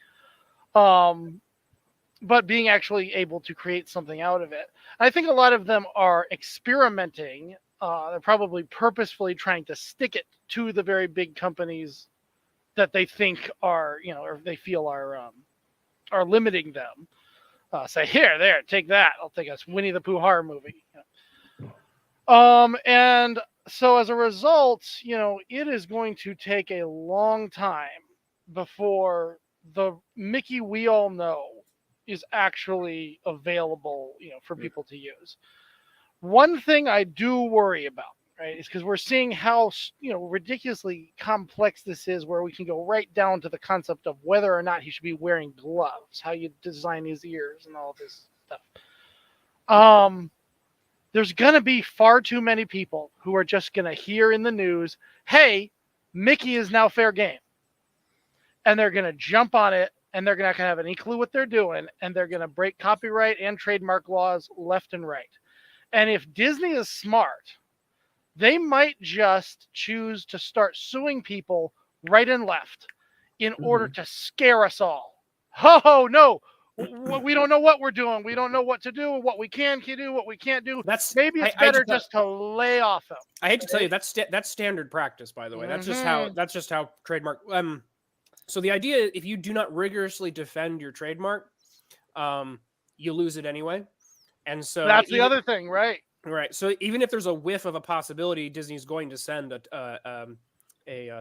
but being actually able to create something out of it. I think a lot of them are experimenting. They're probably purposefully trying to stick it to the very big companies that they think are, or they feel are limiting them. Say, there, take that. I'll take a Winnie the Pooh horror movie. And so as a result, it is going to take a long time before the Mickey we all know is actually available, for people to use. One thing I do worry about, right, is because we're seeing how, ridiculously complex this is, where we can go right down to the concept of whether or not he should be wearing gloves, how you design his ears and all this stuff. There's going to be far too many people who are just going to hear in the news, hey, Mickey is now fair game. And they're going to jump on it, and they're not going to have any clue what they're doing, and they're going to break copyright and trademark laws left and right. And if Disney is smart, they might just choose to start suing people right and left in order to scare us all. Oh, no. We don't know what we're doing. We don't know what to do, what we can do, what we can't do. Maybe it's better just to lay off them. I hate to tell you, that's standard practice, by the way. That's just how trademark. So the idea, if you do not rigorously defend your trademark, you lose it anyway. And so that's the other thing, right? Right. So even if there's a whiff of a possibility, Disney's going to send a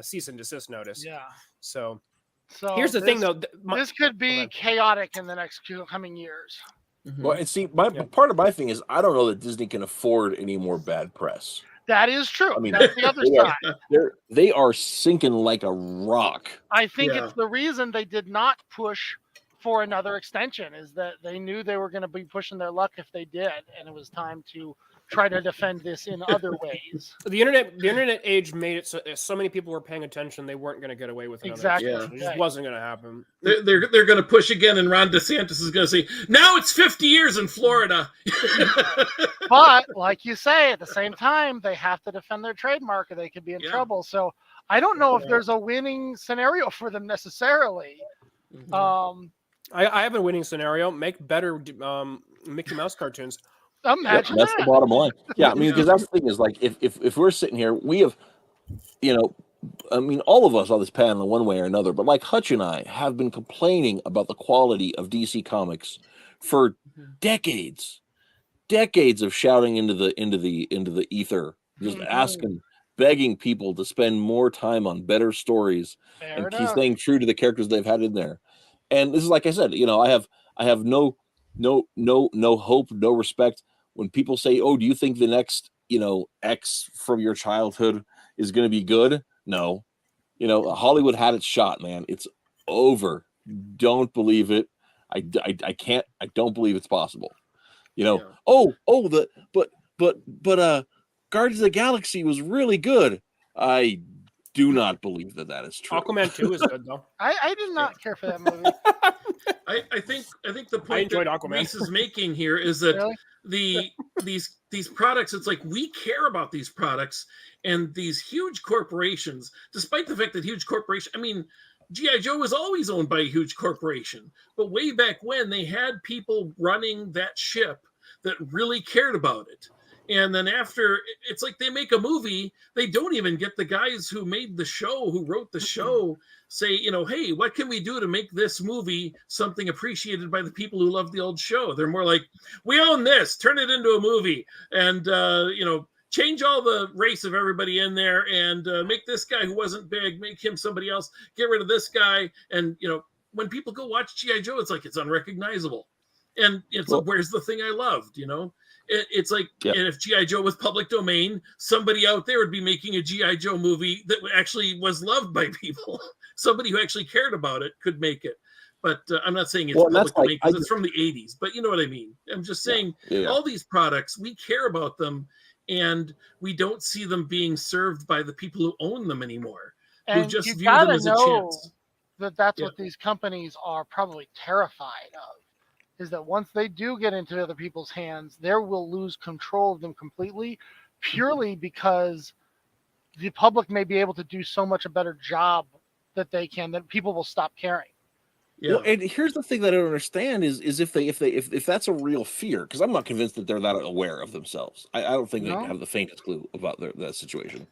cease and desist notice. Yeah. So here's the thing, though. This could be chaotic in the next coming years. Well, and see, part of my thing is I don't know that Disney can afford any more bad press. That is true. I mean, that's the other side. They are sinking like a rock. I think it's the reason they did not push for another extension. Is that they knew they were going to be pushing their luck if they did, and it was time to try to defend this in other ways. The internet age made it so many people were paying attention. They weren't going to get away with another Exactly. extension. It just Right. wasn't going to happen. They're going to push again, and Ron DeSantis is going to say, "Now it's 50 years in Florida." But like you say, at the same time, they have to defend their trademark, or they could be in trouble. So I don't know if there's a winning scenario for them necessarily. Mhm. I have a winning scenario. Make better Mickey Mouse cartoons. Imagine that's that. the bottom line. Yeah, I mean, because that's the thing is, like, if we're sitting here, we have, I mean, all of us on this panel in one way or another, but like Hutch and I have been complaining about the quality of DC Comics for decades of shouting into the ether, just asking, begging people to spend more time on better stories Fair and enough. staying true to the characters they've had in there. And this is, like I said, I have no hope, no respect when people say, "Oh, do you think the next, X from your childhood is going to be good?" No, Hollywood had its shot, man. It's over. Don't believe it. I can't. I don't believe it's possible. But Guardians of the Galaxy was really good. I do not believe that is true. Aquaman 2 is good though. I did not care for that movie. I think the I point enjoyed that Aquaman. Reese is making here is that Really? these products, it's like we care about these products, and these huge corporations, despite the fact that huge corporation, I mean, G.I. Joe was always owned by a huge corporation, but way back when they had people running that ship that really cared about it. And then after, it's like they make a movie, they don't even get the guys who made the show, who wrote the show, say, hey, what can we do to make this movie something appreciated by the people who love the old show? They're more like, we own this, turn it into a movie, and, change all the race of everybody in there, and make this guy who wasn't big, make him somebody else, get rid of this guy. And, when people go watch G.I. Joe, it's like, it's unrecognizable. And it's like, where's the thing I loved, It's like, and if G.I. Joe was public domain, somebody out there would be making a G.I. Joe movie that actually was loved by people. Somebody who actually cared about it could make it. But I'm not saying it's public domain because it's from the 80s, but you know what I mean. I'm just saying all these products, we care about them, and we don't see them being served by the people who own them anymore, who And just you view them gotta as a know chance. that's what these companies are probably terrified of. Is that once they do get into other people's hands, they will lose control of them completely, purely because the public may be able to do so much a better job that they can, that people will stop caring. Yeah. Well, and here's the thing that I don't understand is if that's a real fear, because I'm not convinced that they're that aware of themselves. I don't think they have the faintest clue about that situation.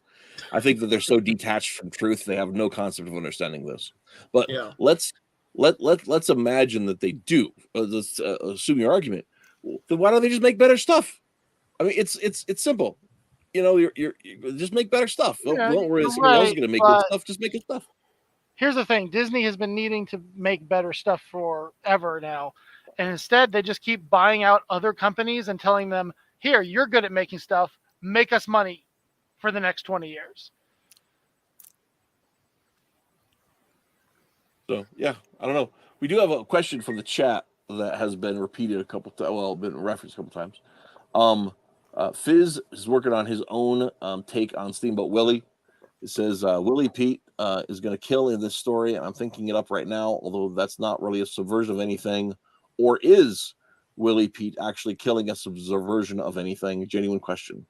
I think that they're so detached from truth, they have no concept of understanding this. But let's imagine that they do. Let's assume your argument. Then why don't they just make better stuff? I mean, it's simple. You're just make better stuff. Don't worry if somebody else is going to make good stuff. Just make good stuff. Here's the thing: Disney has been needing to make better stuff forever now, and instead they just keep buying out other companies and telling them, "Here, you're good at making stuff. Make us money for the next 20 years." So I don't know. We do have a question from the chat that has been repeated a couple times. Well, been referenced a couple times. Fizz is working on his own take on Steamboat Willie. It says Willie Pete is going to kill in this story, and I'm thinking it up right now, although that's not really a subversion of anything. Or is Willie Pete actually killing a subversion of anything? Genuine question.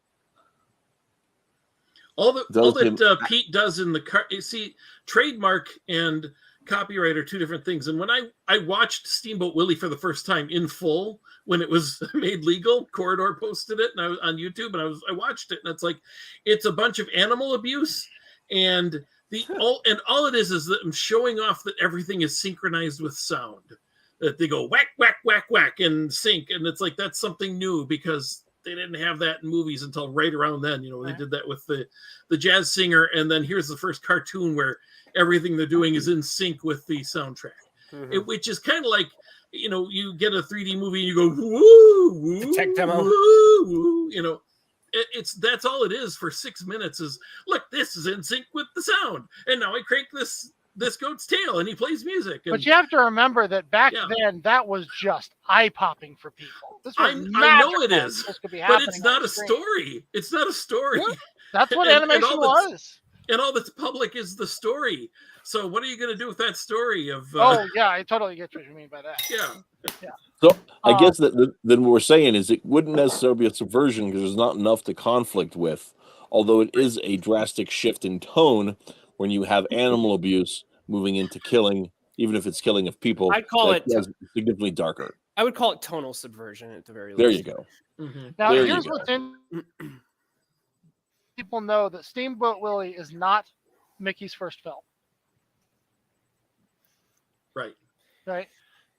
All that Pete does in you see, trademark and copyright are two different things. And when I watched Steamboat Willie for the first time in full when it was made legal, Corridor posted it, and I was on YouTube, and I watched it, and it's like, it's a bunch of animal abuse, and all it is that I'm showing off that everything is synchronized with sound. That they go whack whack whack whack and sync, and it's like that's something new because they didn't have that in movies until right around then. They did that with the jazz singer, and then here's the first cartoon where everything they're doing is in sync with the soundtrack, which is kind of like, you get a 3D movie and you go woo woo, tech demo. Woo, woo, that's all it is for 6 minutes. Is look, this is in sync with the sound, and now I crank this this goat's tail and he plays music. And, But you have to remember that back Yeah. then, that was just eye-popping for people. This was I know it magical is, this could be but it's happening not on a screen. story. It's not a story. Yeah. That's what And animation all that's- was. And all that's public is the story. So what are you going to do with that story of? Oh yeah, I totally get what you mean by that. Yeah. So I guess that then what we're saying is it wouldn't necessarily be a subversion because there's not enough to conflict with. Although it is a drastic shift in tone when you have animal abuse moving into killing, even if it's killing of people. I'd call that it- is significantly darker. I would call it tonal subversion at the very least. There you go. Mhm. Now There you here's go. what's in. People know that Steamboat Willie is not Mickey's first film. Right. Right.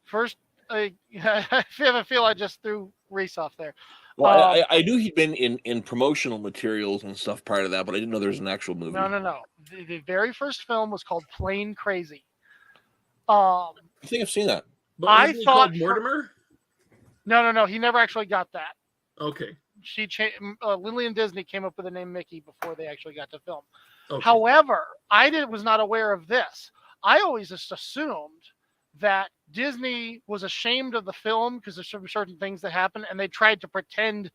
First, I have a feel I just threw Reese off there. Well, I knew he'd been in promotional materials and stuff prior to that, but I didn't know there was an actual movie. No. The very first film was called Plain Crazy. I think I've seen that. But I wasn't he thought called for- Mortimer? No. He never actually got that. Okay. Lily and Disney came up with the name Mickey before they actually got to film. Okay. However, was not aware of this. I always just assumed that Disney was ashamed of the film because there's certain things that happen, and they tried to pretend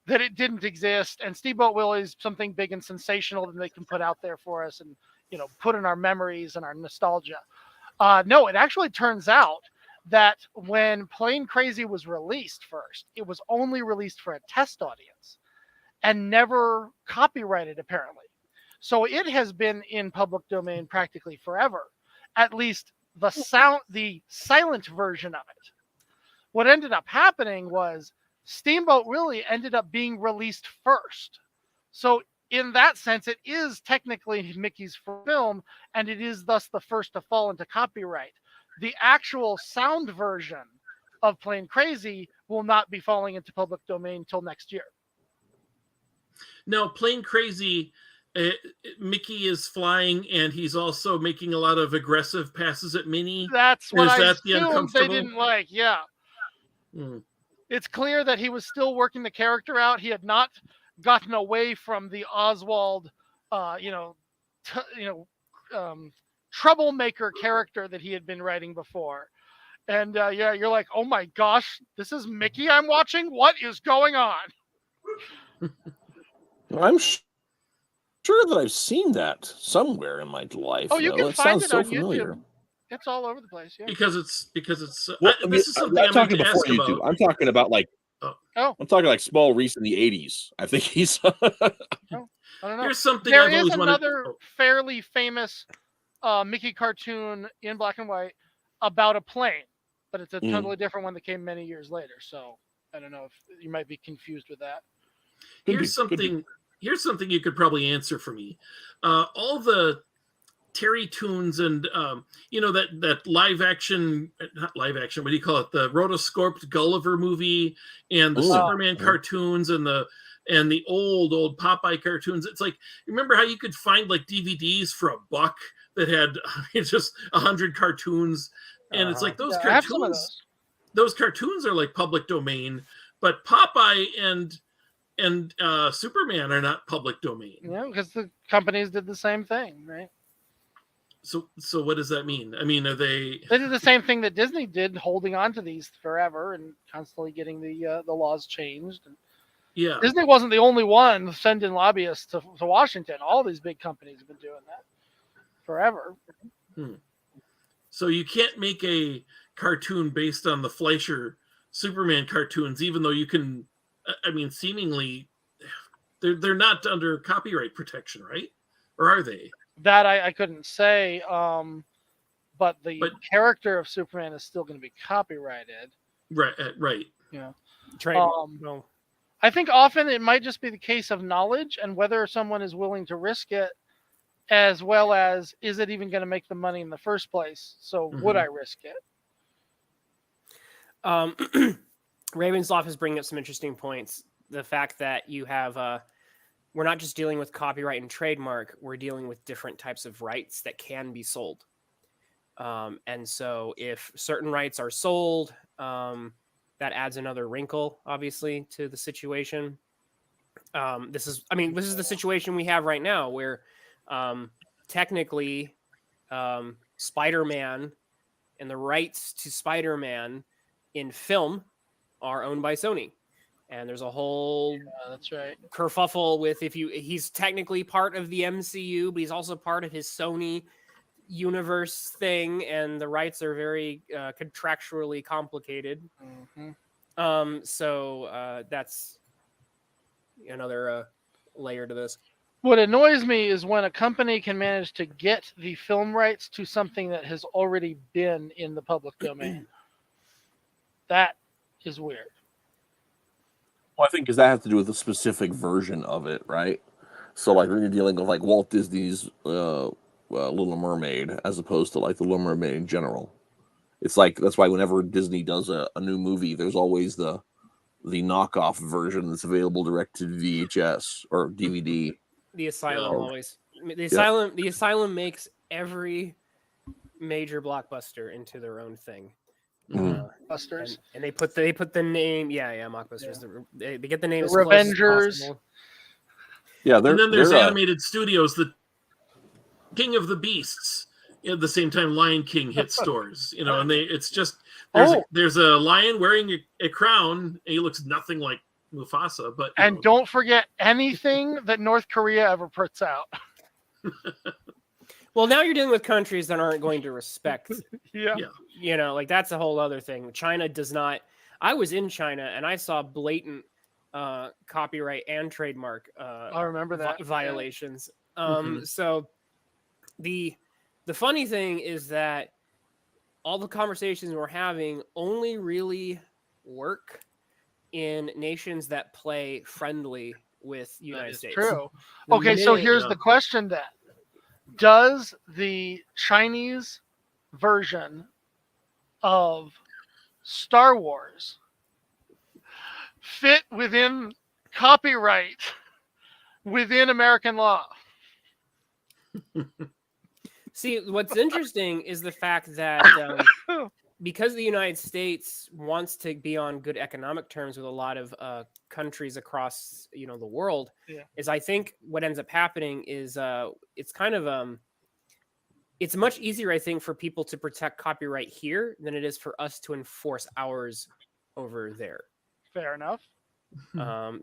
that it didn't exist. And Steamboat Willie's something big and sensational that they can put out there for us and put in our memories and our nostalgia. No, it actually turns out that when Plain Crazy was released first, it was only released for a test audience and never copyrighted, apparently. So it has been in public domain practically forever, at least the silent version of it. What ended up happening was Steamboat Willie ended up being released first. So in that sense, it is technically Mickey's film, and it is thus the first to fall into copyright. The actual sound version of Plain Crazy will not be falling into public domain until next year. Now, Plain Crazy, Mickey is flying, and he's also making a lot of aggressive passes at Minnie. That's what Is I that the assumed they uncomfortable? didn't like. Yeah. Mm. It's clear that he was still working the character out. He had not gotten away from the Oswald, troublemaker character that he had been writing before. And you're like, oh my gosh, this is Mickey I'm watching? What is going on? I'm sure that I've seen that somewhere in my life. Oh, you though. can It find sounds it so on familiar. YouTube. It's all over the place. Yeah. Because it's. Well, This is something I'm I meant talking to before ask YouTube. about. I'm talking about like. Oh. I'm talking like Small Reese in the '80s. I think he's. I don't know. Here's something There I've is always wanted. another fairly famous Mickey cartoon in black and white about a plane, but it's a totally different one that came many years later. So I don't know if you might be confused with that. Here's something you could probably answer for me. All the Terry Toons and that live action, not live action, what do you call it? The rotoscoped Gulliver movie and the Superman cartoons and the old Popeye cartoons. It's like, remember how you could find like DVDs for $1 that had just 100 cartoons, and it's like those I have some of cartoons. Those cartoons are like public domain, but Popeye and Superman are not public domain. Yeah, because the companies did the same thing, right? So what does that mean? I mean, are they? They did the same thing that Disney did, holding on to these forever and constantly getting the laws changed. And Yeah. Disney wasn't the only one sending lobbyists to Washington. All these big companies have been doing that forever. So you can't make a cartoon based on the Fleischer Superman cartoons, even though you can. I mean, seemingly, they're not under copyright protection, right? Or are they? That I couldn't say, but the character of Superman is still going to be copyrighted. Right. Right. Yeah. No. I think often it might just be the case of knowledge and whether someone is willing to risk it, as well as is it even going to make the money in the first place? So would I risk it? Ravensloft is bringing up some interesting points. The fact that you have we're not just dealing with copyright and trademark, we're dealing with different types of rights that can be sold. And so if certain rights are sold, that adds another wrinkle, obviously, to the situation. This is the situation we have right now where technically Spider-Man and the rights to Spider-Man in film are owned by Sony. And there's a whole That's right. kerfuffle with he's technically part of the MCU, but he's also part of his Sony universe thing, and the rights are very contractually complicated. So that's another layer to this. What annoys me is when a company can manage to get the film rights to something that has already been in the public domain. That is weird. Well, I think because that has to do with a specific version of it, right? So, like, when you're dealing with like Walt Disney's Little Mermaid, as opposed to like the Little Mermaid in general, it's like that's why whenever Disney does a new movie, there's always the knockoff version that's available direct to VHS or DVD. The Asylum always. The Asylum makes every major blockbuster into their own thing. Busters. And they put the name, Mockbusters. They get the name as Revengers. close as possible. Yeah, And then there's animated studios, the King of the Beasts. At the same time, Lion King hits stores. And it's just there's a lion wearing a crown, and he looks nothing like Mufasa. But don't forget anything that North Korea ever puts out. Well, now you're dealing with countries that aren't going to respect. Yeah. Like that's a whole other thing. China does not. I was in China and I saw blatant copyright and trademark I remember that violations. So the funny thing is that all the conversations we're having only really work in nations that play friendly with the United States. True. Okay, so here's the question then. Does the Chinese version of Star Wars fit within copyright within American law? See, what's interesting is the fact that because the United States wants to be on good economic terms with a lot of countries across the world, is I think what ends up happening is it's kind of it's much easier, I think, for people to protect copyright here than it is for us to enforce ours over there. Fair enough.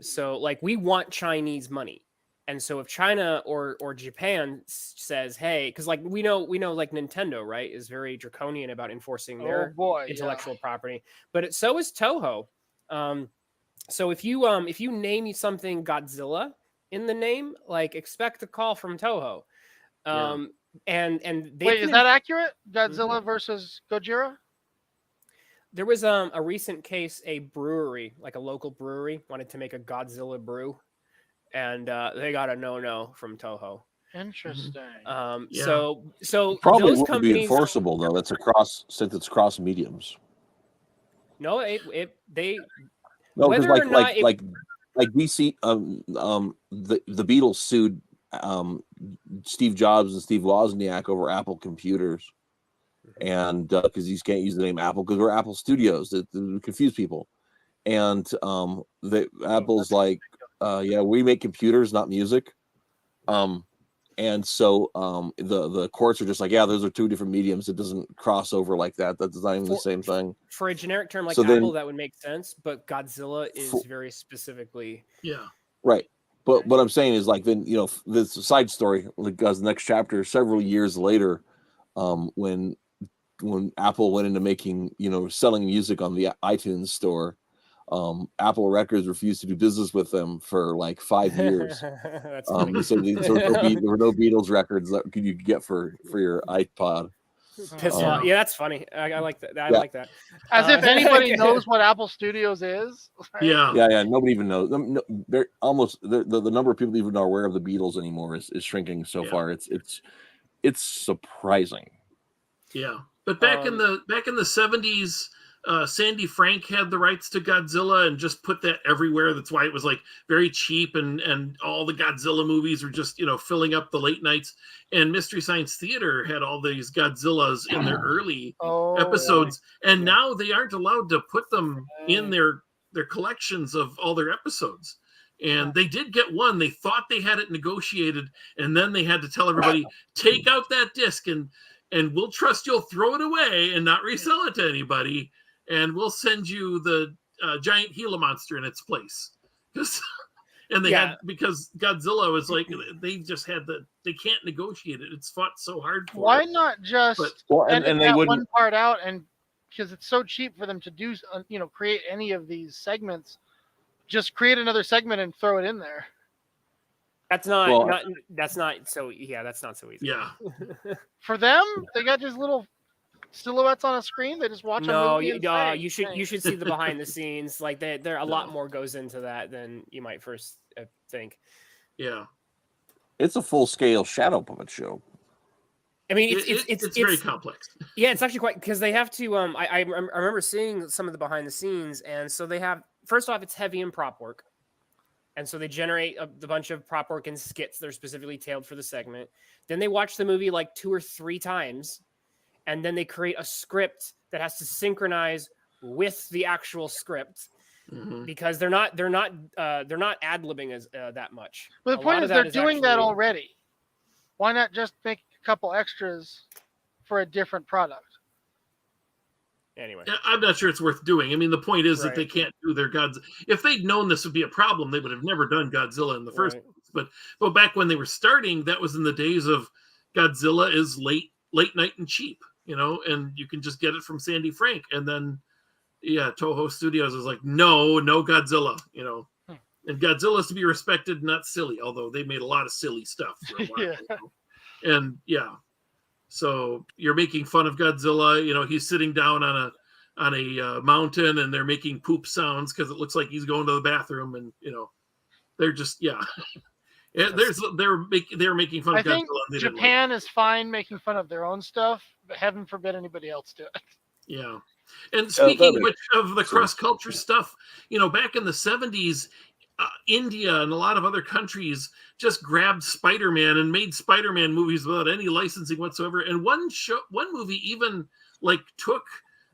So like we want Chinese money. And so if China or Japan says, hey, because like we know like Nintendo, right, is very draconian about enforcing their intellectual property, but so is Toho. So if you name something Godzilla in the name, like expect a call from Toho. And they wait, is that accurate? Godzilla versus Gojira? There was a recent case, a brewery, like a local brewery, wanted to make a Godzilla brew. And they got a no from Toho. Interesting. So probably those wouldn't be enforceable though. That's since it's cross mediums. No, they. No, because like DC, the Beatles sued Steve Jobs and Steve Wozniak over Apple computers, and because these can't use the name Apple because we're Apple Studios, that confuse people, and Apple's like. We make computers, not music. And so the courts are just like, those are two different mediums. It doesn't cross over like that. That's not even the same thing. For a generic term like Apple, that would make sense, but Godzilla is very specifically. Yeah. Right. But what I'm saying is like, then, this side story, because the next chapter, several years later, when Apple went into making, selling music on the iTunes store, Apple Records refused to do business with them for like 5 years. That's so there were no Beatles records that you could get for your iPod. Yeah, that's funny. I like that. I like that. As if anybody knows what Apple Studios is. Right? Yeah. Nobody even knows. They're almost the number of people even are aware of the Beatles anymore is shrinking so far. It's surprising. Yeah, but back in the 70s. Sandy Frank had the rights to Godzilla and just put that everywhere. That's why it was like very cheap and all the Godzilla movies were just, filling up the late nights. And Mystery Science Theater had all these Godzillas in their early episodes. And now they aren't allowed to put them in their collections of all their episodes. And they did get one. They thought they had it negotiated. And then they had to tell everybody, take out that disc and and we'll trust you'll throw it away and not resell it to anybody, and we'll send you the giant Gila monster in its place. And they had, because Godzilla was like, they just had they can't negotiate it. It's fought so hard for Why it. not just and they that wouldn't. one part out, and because it's so cheap for them to do, create any of these segments, just create another segment and throw it in there. That's not so easy. Yeah. For them, they got just little silhouettes on a screen. They just watch a movie. You should see the behind the scenes. Like there a lot more goes into that than you might first think. Yeah, it's a full scale shadow puppet show. I mean, it's very complex. Yeah, it's actually quite, because they have to. I remember seeing some of the behind the scenes, and so they have, first off, it's heavy in prop work, and so they generate a bunch of prop work and skits that are specifically tailored for the segment. Then they watch the movie like 2 or 3 times, and then they create a script that has to synchronize with the actual script, because they're not ad-libbing as that much. But the point is, they're doing that already. Why not just make a couple extras for a different product? Anyway, I'm not sure it's worth doing. I mean, the point is that they can't do their Godzilla. If they'd known this would be a problem, they would have never done Godzilla in the first place. But back when they were starting, that was in the days of Godzilla is late night and cheap, and you can just get it from Sandy Frank. And then, Toho Studios was like, no Godzilla, And Godzilla is to be respected, not silly, although they made a lot of silly stuff for a while. And so you're making fun of Godzilla. He's sitting down on a mountain, and they're making poop sounds because it looks like he's going to the bathroom, and they're just they're making fun of Godzilla. I think Japan is fine making fun of their own stuff, but heaven forbid anybody else do it. Yeah. And speaking of the cross-culture stuff, back in the 70s, India and a lot of other countries just grabbed Spider-Man and made Spider-Man movies without any licensing whatsoever. And one movie even took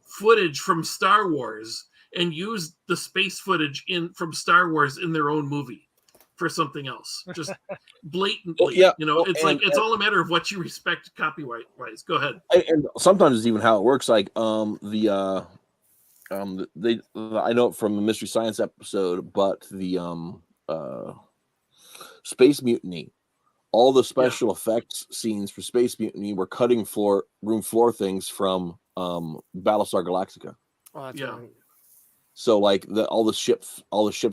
footage from Star Wars and used the space footage from Star Wars in their own movie for something else, just blatantly. It's all a matter of what you respect copyright-wise. Go ahead. And sometimes it's even how it works. Like I know it from the Mystery Science episode, but the Space Mutiny, all the special effects scenes for Space Mutiny were cutting room floor things from Battlestar Galactica. Oh, that's right. So like all the ships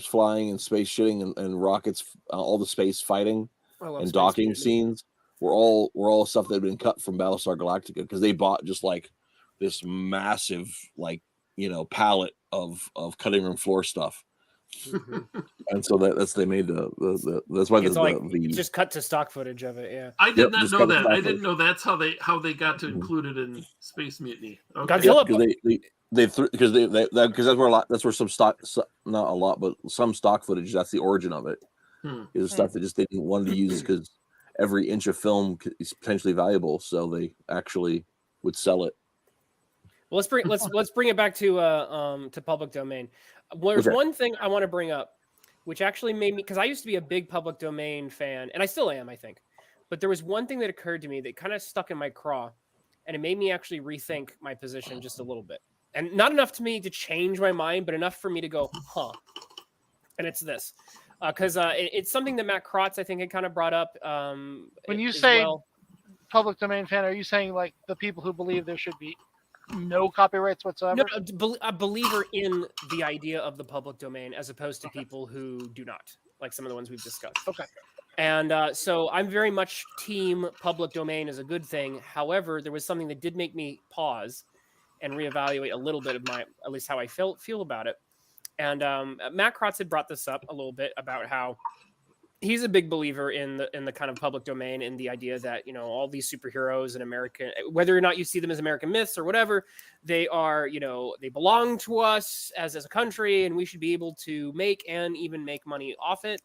flying and space shitting and rockets, all the space fighting and docking scenes were all stuff that had been cut from Battlestar Galactica, because they bought just like this massive palette of cutting room floor stuff. And so they made that's why it's just cut to stock footage of it. Yeah, I did not know that. I didn't know that's how they got to include it in Space Mutiny. Okay. Godzilla, because that's where some stock, not a lot, but some stock footage, that's the origin of it. Is stuff that just they didn't want to use because every inch of film is potentially valuable, so they actually would sell it. Well, let's bring it back to public domain. There's one thing I want to bring up, which actually made me, because I used to be a big public domain fan, and I still am, I think. But there was one thing that occurred to me that kind of stuck in my craw, and it made me actually rethink my position just a little bit. And not enough to me to change my mind, but enough for me to go, huh. And it's this. Because it's something that Matt Krotz, I think, had kind of brought up. When you say public domain fan, are you saying like the people who believe there should be no copyrights whatsoever? No, a believer in the idea of the public domain, as opposed to people who do not, like some of the ones we've discussed. Okay. And so I'm very much team public domain is a good thing. However, there was something that did make me pause and reevaluate a little bit of at least how I feel about it. And Matt Krotz had brought this up a little bit about how he's a big believer in the kind of public domain, and the idea that, all these superheroes in American, whether or not you see them as American myths or whatever, they are, they belong to us as a country, and we should be able to make and even make money off it.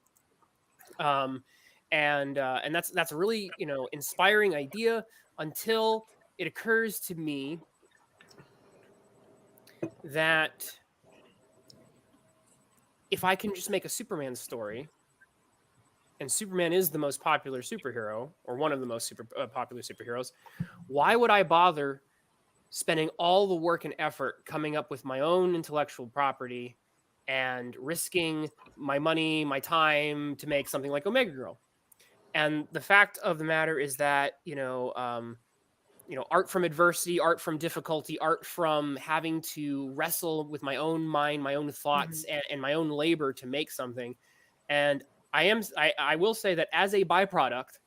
And that's a really, inspiring idea, until it occurs to me that if I can just make a Superman story and Superman is the most popular superhero, or one of the most popular superheroes, why would I bother spending all the work and effort coming up with my own intellectual property and risking my money, my time to make something like Omega Girl? And the fact of the matter is that, art from adversity, art from difficulty, art from having to wrestle with my own mind, my own thoughts, and my own labor to make something. And I will say that as a byproduct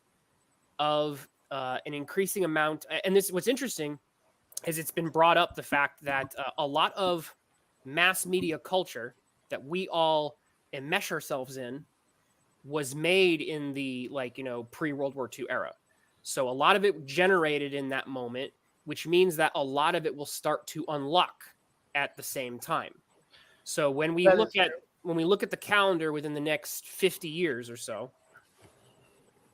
of an increasing amount, and this, what's interesting is it's been brought up, the fact that a lot of mass media culture that we all enmesh ourselves in was made in the pre-World War II era. So a lot of it generated in that moment, which means that a lot of it will start to unlock at the same time. So when we look at the calendar within the next 50 years or so,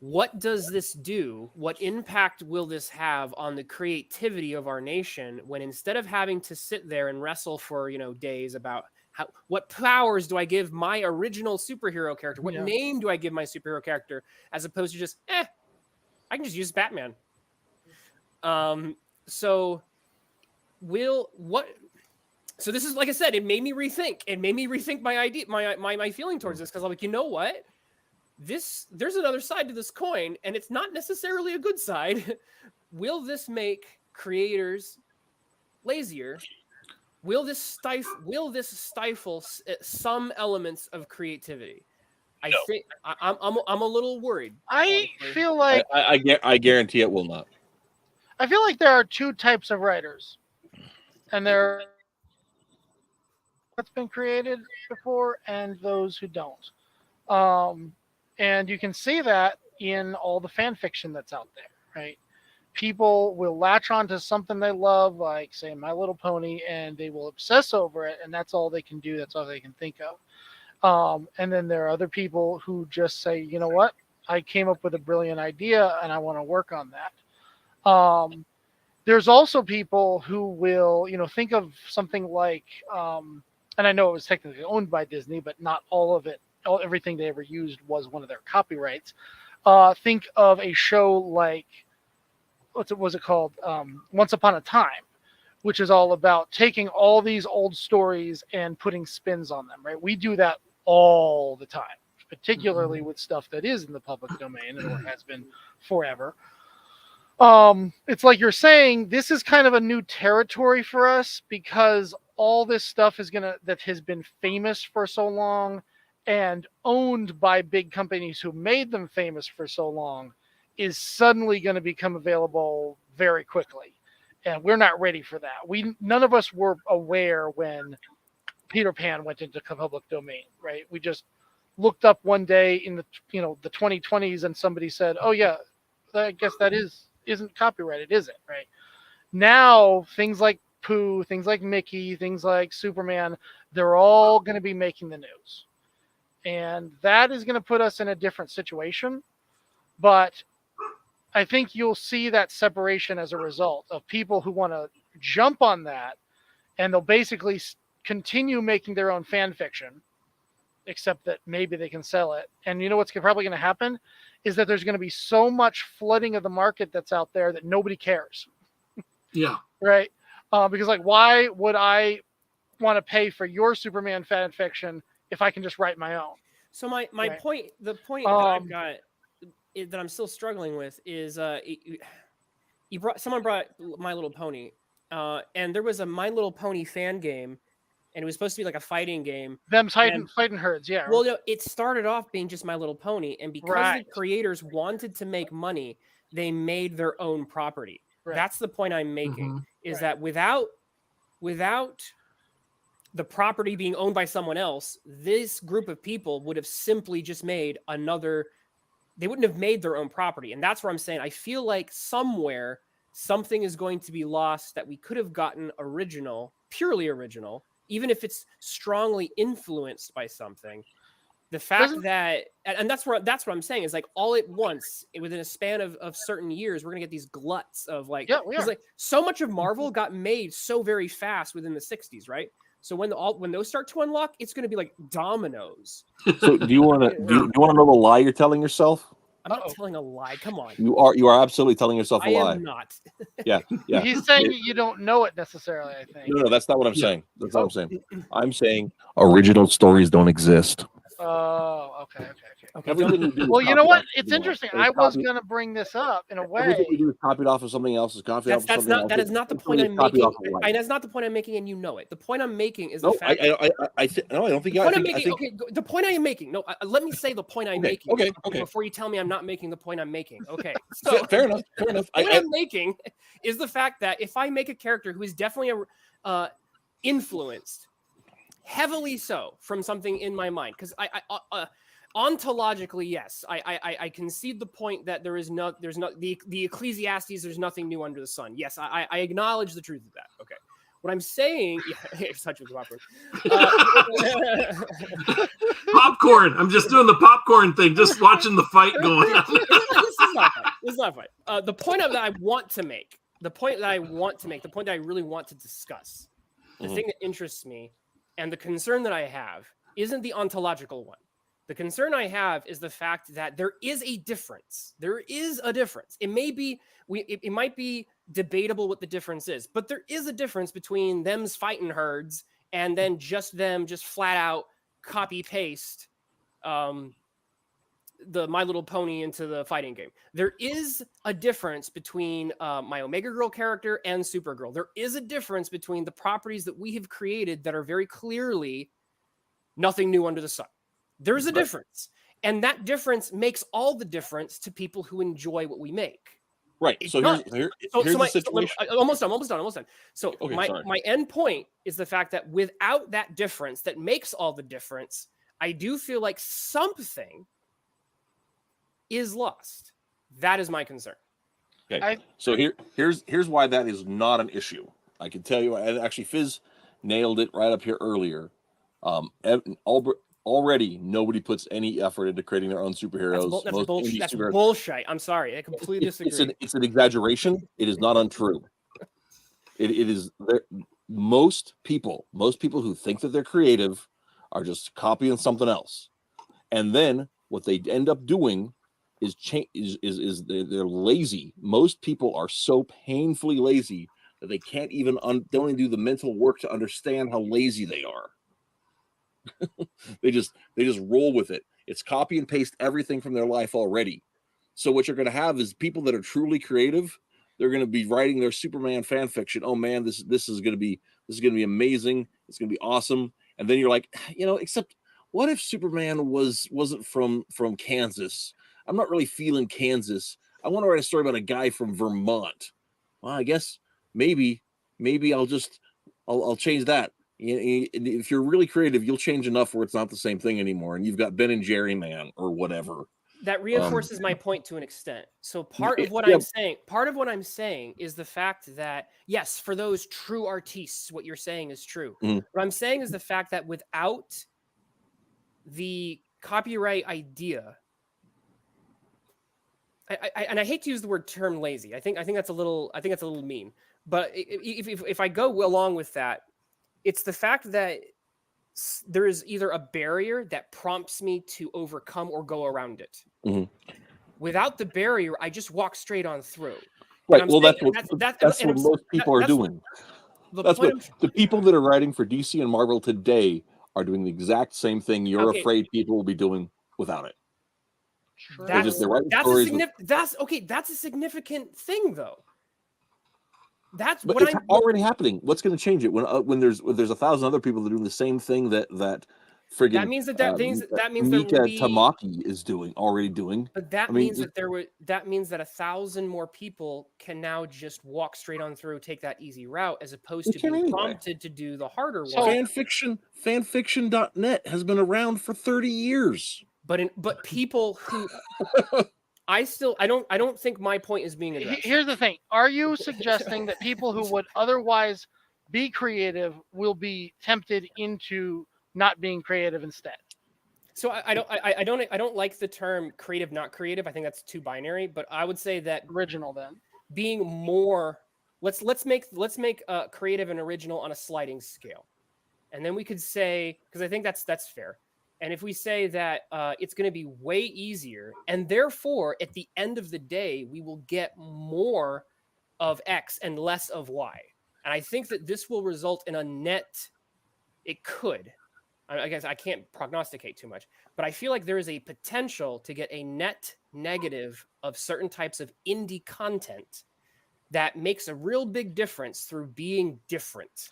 what does this do? What impact will this have on the creativity of our nation, when instead of having to sit there and wrestle for days about what powers do I give my original superhero character? What name do I give my superhero character? As opposed to just, I can just use Batman. So this is, like I said, it made me rethink. It made me rethink my idea, my feeling towards this, because I'm like, you know what? There's another side to this coin, and it's not necessarily a good side. Will this make creators lazier? Will this stifle some elements of creativity? I think I'm a little worried. I feel like I guarantee it will not. I feel like there are two types of writers, and there what's been created before and those who don't. And you can see that in all the fan fiction that's out there, right? People will latch on to something they love, like, say, My Little Pony, and they will obsess over it, and that's all they can do. That's all they can think of. And then there are other people who just say, you know what? I came up with a brilliant idea, and I want to work on that. There's also people who will, think of something like, and I know it was technically owned by Disney, but not all of it. Everything they ever used was one of their copyrights. Think of a show like, what was it called? Once Upon a Time, which is all about taking all these old stories and putting spins on them, right? We do that all the time, particularly with stuff that is in the public domain and has been forever. It's like you're saying, this is kind of a new territory for us, because all this stuff that has been famous for so long and owned by big companies who made them famous for so long is suddenly going to become available very quickly. And we're not ready for that. None of us were aware when Peter Pan went into public domain, right? We just looked up one day in the 2020s and somebody said, oh yeah, I guess that isn't copyrighted, is it? Right? Now things like Pooh, things like Mickey, things like Superman, they're all going to be making the news. And that is going to put us in a different situation. But I think you'll see that separation as a result of people who want to jump on that, and they'll basically continue making their own fan fiction, except that maybe they can sell it. And you know what's probably going to happen is that there's going to be so much flooding of the market that's out there that nobody cares. Yeah. Right? Because, like, why would I want to pay for your Superman fan fiction if I can just write my own? So my Right. point, the point that I've got that I'm still struggling with is someone brought My Little Pony, and there was a My Little Pony fan game, and it was supposed to be like a fighting game. Them fighting herds, yeah. Well, it started off being just My Little Pony, and because the creators wanted to make money, they made their own property. Right. That's the point I'm making, is that without the property being owned by someone else, this group of people would have simply just made they wouldn't have made their own property. And that's where I'm saying, I feel like somewhere something is going to be lost that we could have gotten purely original, even if it's strongly influenced by something. The fact that, and that's what I'm saying, is like all at once, within a span of certain years, we're going to get these gluts of like so much of Marvel got made so very fast within the 60s, right? So when those start to unlock, it's going to be like dominoes. So do you want to know the lie you're telling yourself? I'm not telling a lie. Come on. You are absolutely telling yourself a lie. I am not. Yeah. He's saying you don't know it necessarily, I think. No, that's not what I'm saying. That's not what I'm saying. I'm saying original stories don't exist. Oh, okay. Everything you do is Well, you copied know what? off It's something interesting. else. I was going to bring this up in a Everything you way. do is copied off of something else. Is copied off of something else. That is not the point I'm making. And that's not the point I'm making, and you know it. The point I'm making is the fact. No, I don't think. The point I am making. No, let me say the point I'm making. Okay. Before you tell me I'm not making the point I'm making. Okay. So fair enough. The point I'm making is the fact that if I make a character who is definitely influenced, heavily so, from something in my mind, because ontologically, yes, I concede the point that there's not the Ecclesiastes. There's nothing new under the sun. Yes, I acknowledge the truth of that. Okay, what I'm saying, it's such a popcorn. Popcorn. I'm just doing the popcorn thing, just watching the fight going on. This is not fun. The point that I want to make, the point that I really want to discuss, the thing that interests me, and the concern that I have isn't the ontological one. The concern I have is the fact that there is a difference. There is a difference. It may be, it might be debatable what the difference is, but there is a difference between them's fighting herds and then just flat out copy paste the My Little Pony into the fighting game. There is a difference between my Omega Girl character and Supergirl. There is a difference between the properties that we have created that are very clearly nothing new under the sun. There's a difference. And that difference makes all the difference to people who enjoy what we make. Right. So here's the situation. Almost done. So my end point is the fact that without that difference that makes all the difference, I do feel like something is lost. That is my concern. Okay. So here's why that is not an issue. I can tell you, and actually Fizz nailed it right up here earlier. Already, nobody puts any effort into creating their own superheroes. That's bullshit. I'm sorry. I completely disagree. It's an exaggeration. It is not untrue. It is most people who think that they're creative are just copying something else, and then what they end up doing is they're lazy. Most people are so painfully lazy that they can't even don't even do the mental work to understand how lazy they are. They just roll with it. It's copy and paste everything from their life already. So what you're going to have is people that are truly creative. They're going to be writing their Superman fan fiction. Oh man, this is going to be amazing. It's going to be awesome. And then you're like, except what if Superman wasn't from Kansas? I'm not really feeling Kansas. I want to write a story about a guy from Vermont. Well, I guess maybe I'll change that. If you're really creative, you'll change enough where it's not the same thing anymore, and you've got Ben and Jerry Man or whatever. That reinforces my point to an extent. So part of what I'm saying is the fact that yes, for those true artists, what you're saying is true. What I'm saying is the fact that without the copyright idea, and I hate to use the word term lazy. I think that's a little mean. But if I go along with that, it's the fact that there is either a barrier that prompts me to overcome or go around it. Without the barrier, I just walk straight on through. Right. Well, that's what most people are doing. That's what the people that are writing for DC and Marvel today are doing the exact same thing you're afraid people will be doing without it. That's a significant thing, though. But it's already happening. What's going to change it when there's 1,000 other people that are doing the same thing that friggin' that means Mika Tamaki is already doing. But that means that 1,000 more people can now just walk straight on through, take that easy route, as opposed to being prompted to do the harder one. Fanfiction.net has been around for 30 years. But people who I don't think my point is being addressed. Here's the thing. Are you suggesting that people who would otherwise be creative will be tempted into not being creative instead? So I don't like the term creative, not creative. I think that's too binary, but I would say that original then being more, let's make creative and original on a sliding scale. And then we could say, because I think that's fair. And if we say that it's going to be way easier, and therefore at the end of the day, we will get more of X and less of Y. And I think that this will result in a net, it could. I guess I can't prognosticate too much, but I feel like there is a potential to get a net negative of certain types of indie content that makes a real big difference through being different.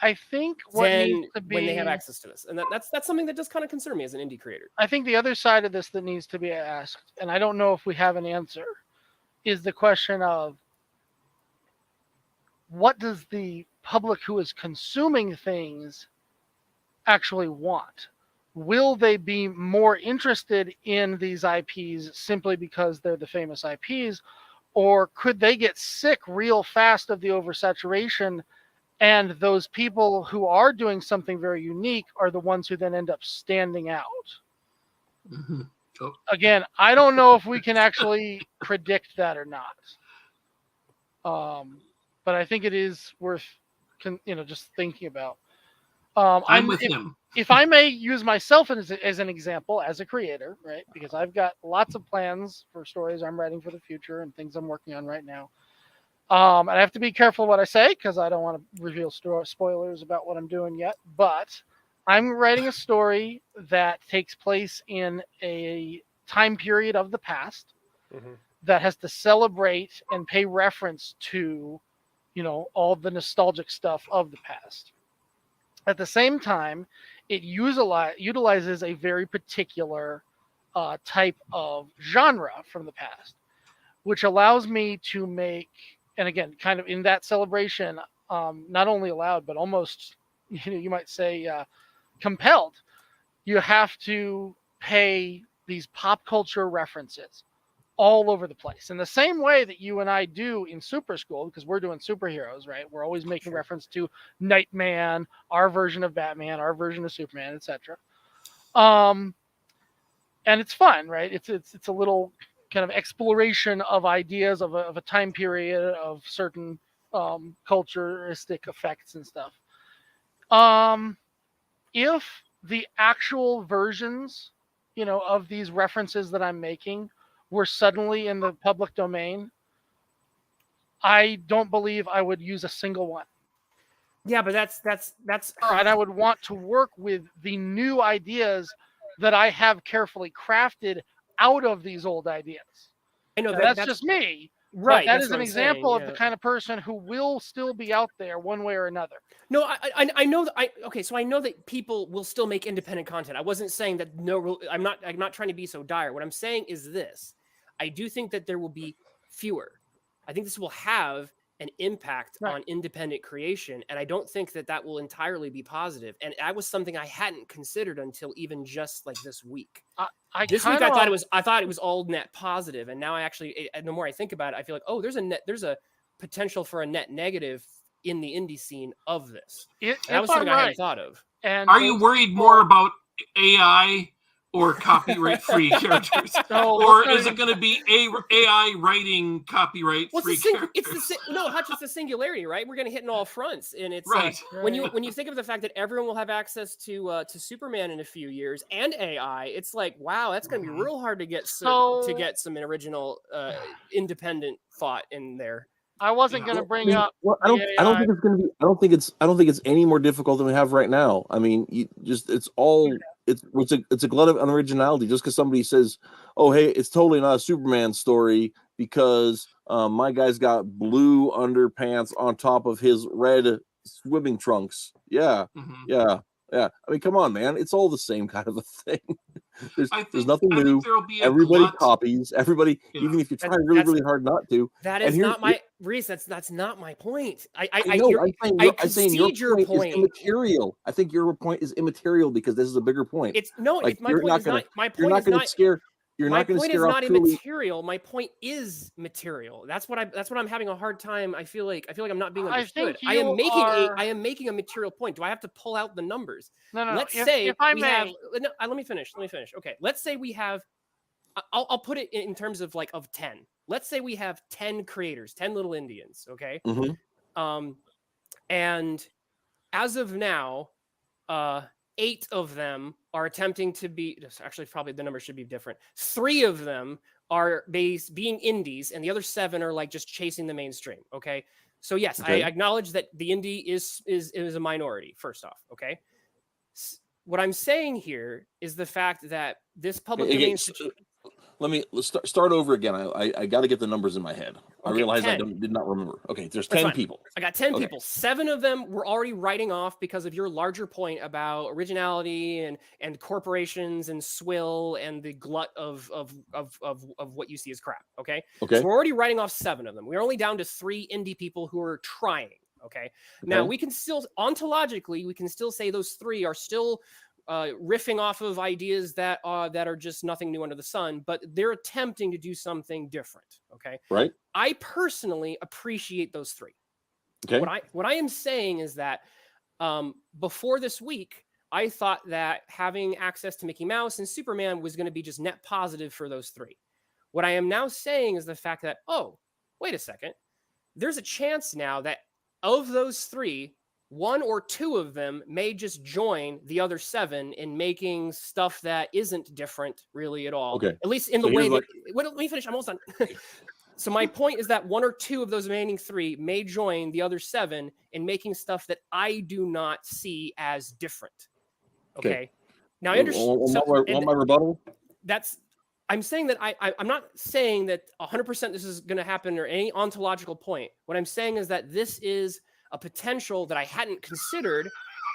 I think what needs to be when they have access to this, and that's something that does kind of concern me as an indie creator. I think the other side of this that needs to be asked, and I don't know if we have an answer, is the question of what does the public who is consuming things actually want? Will they be more interested in these IPs simply because they're the famous IPs, or could they get sick real fast of the oversaturation? And those people who are doing something very unique are the ones who then end up standing out. Mm-hmm. Oh. Again, I don't know if we can actually predict that or not. But I think it is worth, just thinking about. I'm with him. If I may use myself as an example, as a creator, right? Because I've got lots of plans for stories I'm writing for the future and things I'm working on right now. And I have to be careful what I say because I don't want to reveal spoilers about what I'm doing yet. But I'm writing a story that takes place in a time period of the past that has to celebrate and pay reference to, all the nostalgic stuff of the past. At the same time, it utilizes a very particular type of genre from the past, which allows me to make, and again, kind of in that celebration, not only allowed, but almost, you might say, compelled. You have to pay these pop culture references all over the place. In the same way that you and I do in Super School, because we're doing superheroes, right? We're always making reference to Nightman, our version of Batman, our version of Superman, etc. And it's fun, right? It's a little kind of exploration of ideas of a time period of certain culturistic effects and stuff. If the actual versions, of these references that I'm making were suddenly in the public domain, I don't believe I would use a single one. Yeah, but that's and I would want to work with the new ideas that I have carefully crafted out of these old ideas. I know that's just me. Right. That is an example of the kind of person who will still be out there one way or another. No, I know that so I know that people will still make independent content. I wasn't saying that I'm not trying to be so dire. What I'm saying is this. I do think that there will be fewer. I think this will have an impact on independent creation, and I don't think that will entirely be positive. And that was something I hadn't considered until even just like this week. This week I thought it was all net positive, and now I actually, the more I think about it, I feel like, oh, there's a potential for a net negative in the indie scene of this. That was something I hadn't thought of. And are you worried more about AI or copyright-free characters, or is it going to be AI writing copyright-free characters? Not just the singularity, right? We're going to hit in all fronts, and it's when you think of the fact that everyone will have access to Superman in a few years and AI, it's like, wow, that's going to be real hard to get some original independent thought in there. I wasn't going to bring up. Well, I don't think it's going to be. I don't think it's any more difficult than we have right now. I mean, it's a glut of unoriginality. Just because somebody says, "Oh, hey, it's totally not a Superman story because my guy's got blue underpants on top of his red swimming trunks." Yeah. I mean, come on, man. It's all the same kind of a thing. There's nothing new. Everybody copies. Everybody, even if you try really hard not to. That is not my Reese. That's not my point. I'm saying your point is immaterial. I think your point is immaterial because this is a bigger point. My point is not scare. You're my not going to point scare is off not immaterial. My point is material. That's what I'm having a hard time. I feel like I'm not being understood. I am making a material point. Do I have to pull out the numbers? No. Let's say let me finish. Okay. Let's say we have. I'll put it in terms of 10. Let's say we have 10 creators, 10 little Indians. Okay. Mm-hmm. And as of now, 8 of them are attempting to be, actually probably the number should be different. 3 of them are being indies, and the other 7 are like just chasing the mainstream. Okay. So yes, Okay. I acknowledge that the indie is a minority, first off. Okay. What I'm saying here is the fact that this public domain let's start over again. I got to get the numbers in my head. I Okay, realize 10. did not remember. Okay, there's That's 10 fine. people. I got 10 Okay. people. 7 of them were already writing off because of your larger point about originality and corporations and swill and the glut of what you see as crap. Okay. Okay. So we're already writing off 7 of them. We're only down to 3 indie people who are trying. Okay. Now we can still ontologically, we can still say those 3 are still riffing off of ideas that are just nothing new under the sun, but they're attempting to do something different. Okay. Right. I personally appreciate those 3. Okay. What I am saying is that before this week, I thought that having access to Mickey Mouse and Superman was going to be just net positive for those 3. What I am now saying is the fact that, oh, wait a second, there's a chance now that of those 3, 1 or 2 of them may just join the other 7 in making stuff that isn't different really at all. Okay. At least in the way that. Let me finish. I'm almost done. So my point is that 1 or 2 of those remaining 3 may join the other 7 in making stuff that I do not see as different. Okay. Now I understand. Want my rebuttal? I'm saying that I'm not saying that 100% this is going to happen or any ontological point. What I'm saying is that this is a potential that I hadn't considered.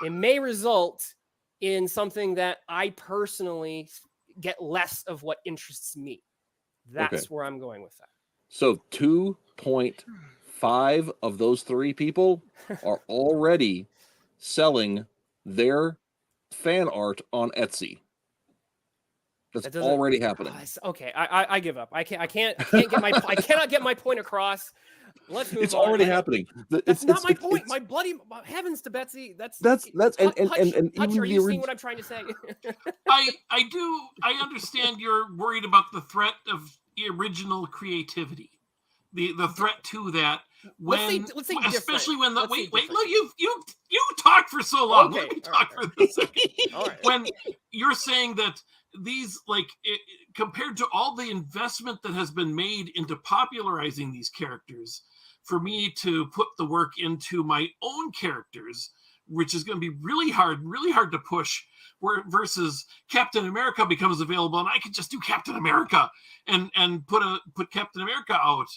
It may result in something that I personally get less of what interests me. That's where I'm going with that. So 2.5 of those 3 people are already selling their fan art on Etsy. That's already happening. Okay, I give up. I cannot get my point across. Let's move on. It's already happening. That's not my point. My bloody heavens to Betsy. That's and are you seeing what I'm trying to say? I understand you're worried about the threat of original creativity, the threat to that. When let's say especially different. when look, you talk for so long. Okay, Let me talk for a second. All right. When you're saying that these compared to all the investment that has been made into popularizing these characters, for me to put the work into my own characters, which is going to be really hard to push, versus Captain America becomes available and I can just do Captain America and put Captain America out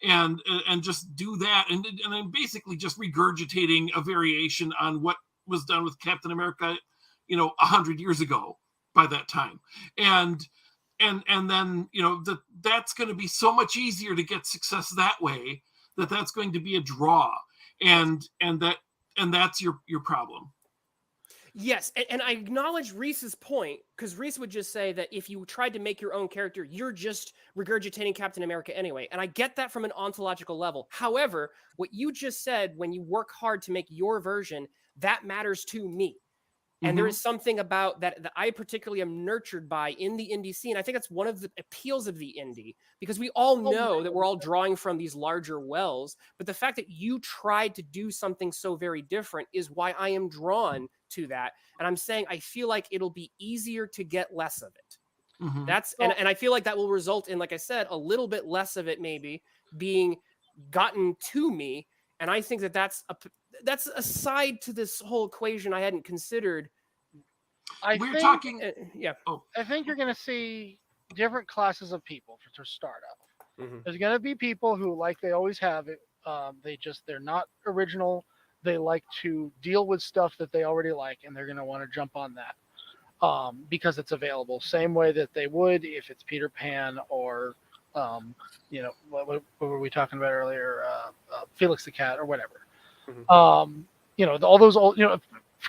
and just do that and I'm basically just regurgitating a variation on what was done with Captain America 100 years ago by that time, and then that's going to be so much easier to get success that way, that's going to be a draw, and that's your problem. Yes, and I acknowledge Reese's point, because Reese would just say that if you tried to make your own character, you're just regurgitating Captain America anyway. And I get that from an ontological level. However, what you just said, when you work hard to make your version, that matters to me. And there is something about that I particularly am nurtured by in the indie scene. I think that's one of the appeals of the indie, because we all know that we're all drawing from these larger wells. But the fact that you tried to do something so very different is why I am drawn to that. And I'm saying I feel like it'll be easier to get less of it. And I feel like that will result in, like I said, a little bit less of it maybe being gotten to me. And I think that's a side to this whole equation I hadn't considered. I think you're going to see different classes of people to start out. There's going to be people who, like they always have it, they're not original. They like to deal with stuff that they already like, and they're going to want to jump on that because it's available. Same way that they would if it's Peter Pan or what were we talking about earlier? Felix the Cat or whatever. All those old,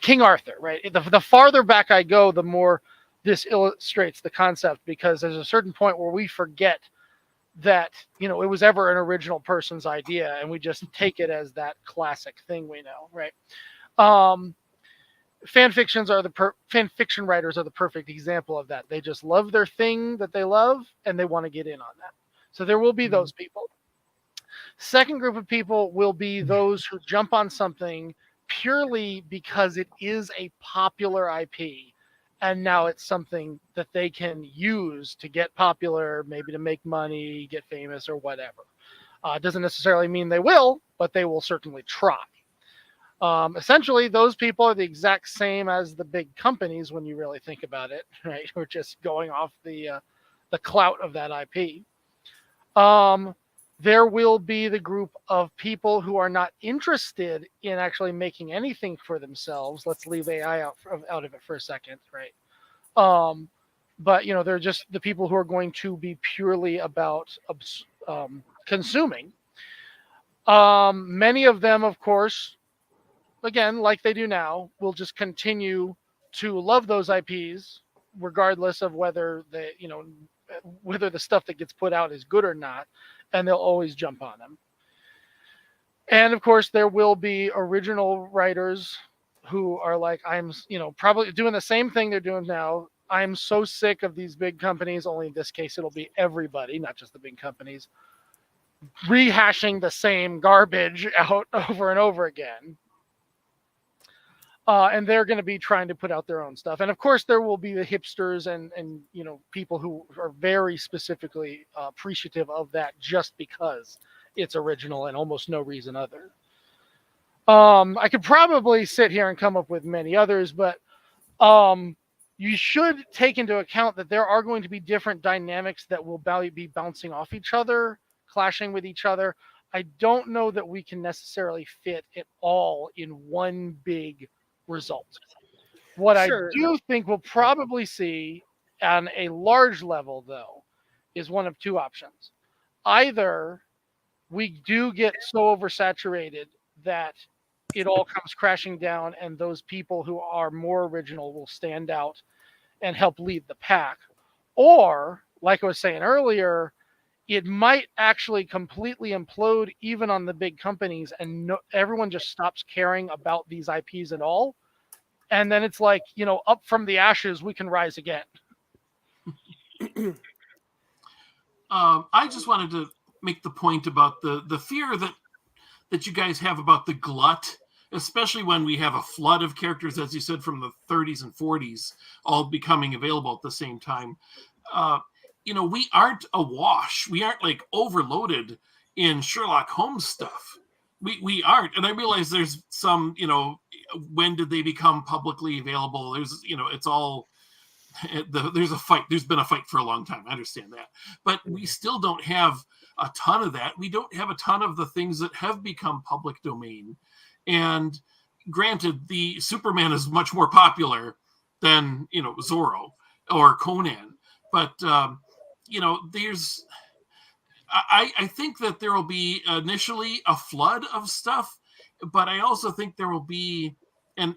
King Arthur, right? The farther back I go, the more this illustrates the concept, because there's a certain point where we forget that, it was ever an original person's idea, and we just take it as that classic thing we know, right? Fan fiction writers are the perfect example of that. They just love their thing that they love, and they want to get in on that. So there will be those people. Second group of people will be those who jump on something purely because it is a popular IP, and now it's something that they can use to get popular, maybe to make money, get famous, or whatever. It doesn't necessarily mean they will, but they will certainly try. Essentially, those people are the exact same as the big companies when you really think about it, right? We're just going off the clout of that IP. There will be the group of people who are not interested in actually making anything for themselves. Let's leave AI out of it for a second, right? But they're just the people who are going to be purely about consuming. Many of them, of course, again, like they do now, will just continue to love those IPs, regardless of whether whether the stuff that gets put out is good or not, and they'll always jump on them. And of course, there will be original writers who are like, I'm, probably doing the same thing they're doing now. I'm so sick of these big companies, only in this case, it'll be everybody, not just the big companies, rehashing the same garbage out over and over again. And they're going to be trying to put out their own stuff. And of course, there will be the hipsters and people who are very specifically appreciative of that just because it's original and almost no reason other. I could probably sit here and come up with many others, but you should take into account that there are going to be different dynamics that will be bouncing off each other, clashing with each other. I don't know that we can necessarily fit it all in one big result. What Sure. I do think we'll probably see on a large level, though, is one of two options. Either we do get so oversaturated that it all comes crashing down and those people who are more original will stand out and help lead the pack. Or, like I was saying earlier, it might actually completely implode even on the big companies and everyone just stops caring about these IPs at all. And then it's like, up from the ashes, we can rise again. I just wanted to make the point about the fear that you guys have about the glut, especially when we have a flood of characters, as you said, from the 30s and 40s, all becoming available at the same time. We aren't awash. We aren't like overloaded in Sherlock Holmes stuff. We aren't. And I realize there's some, when did they become publicly available? There's, it's all, there's a fight. There's been a fight for a long time. I understand that. But we still don't have a ton of that. We don't have a ton of the things that have become public domain. And granted, the Superman is much more popular than, Zorro or Conan. But, I think that there will be initially a flood of stuff, but I also think there will be, and,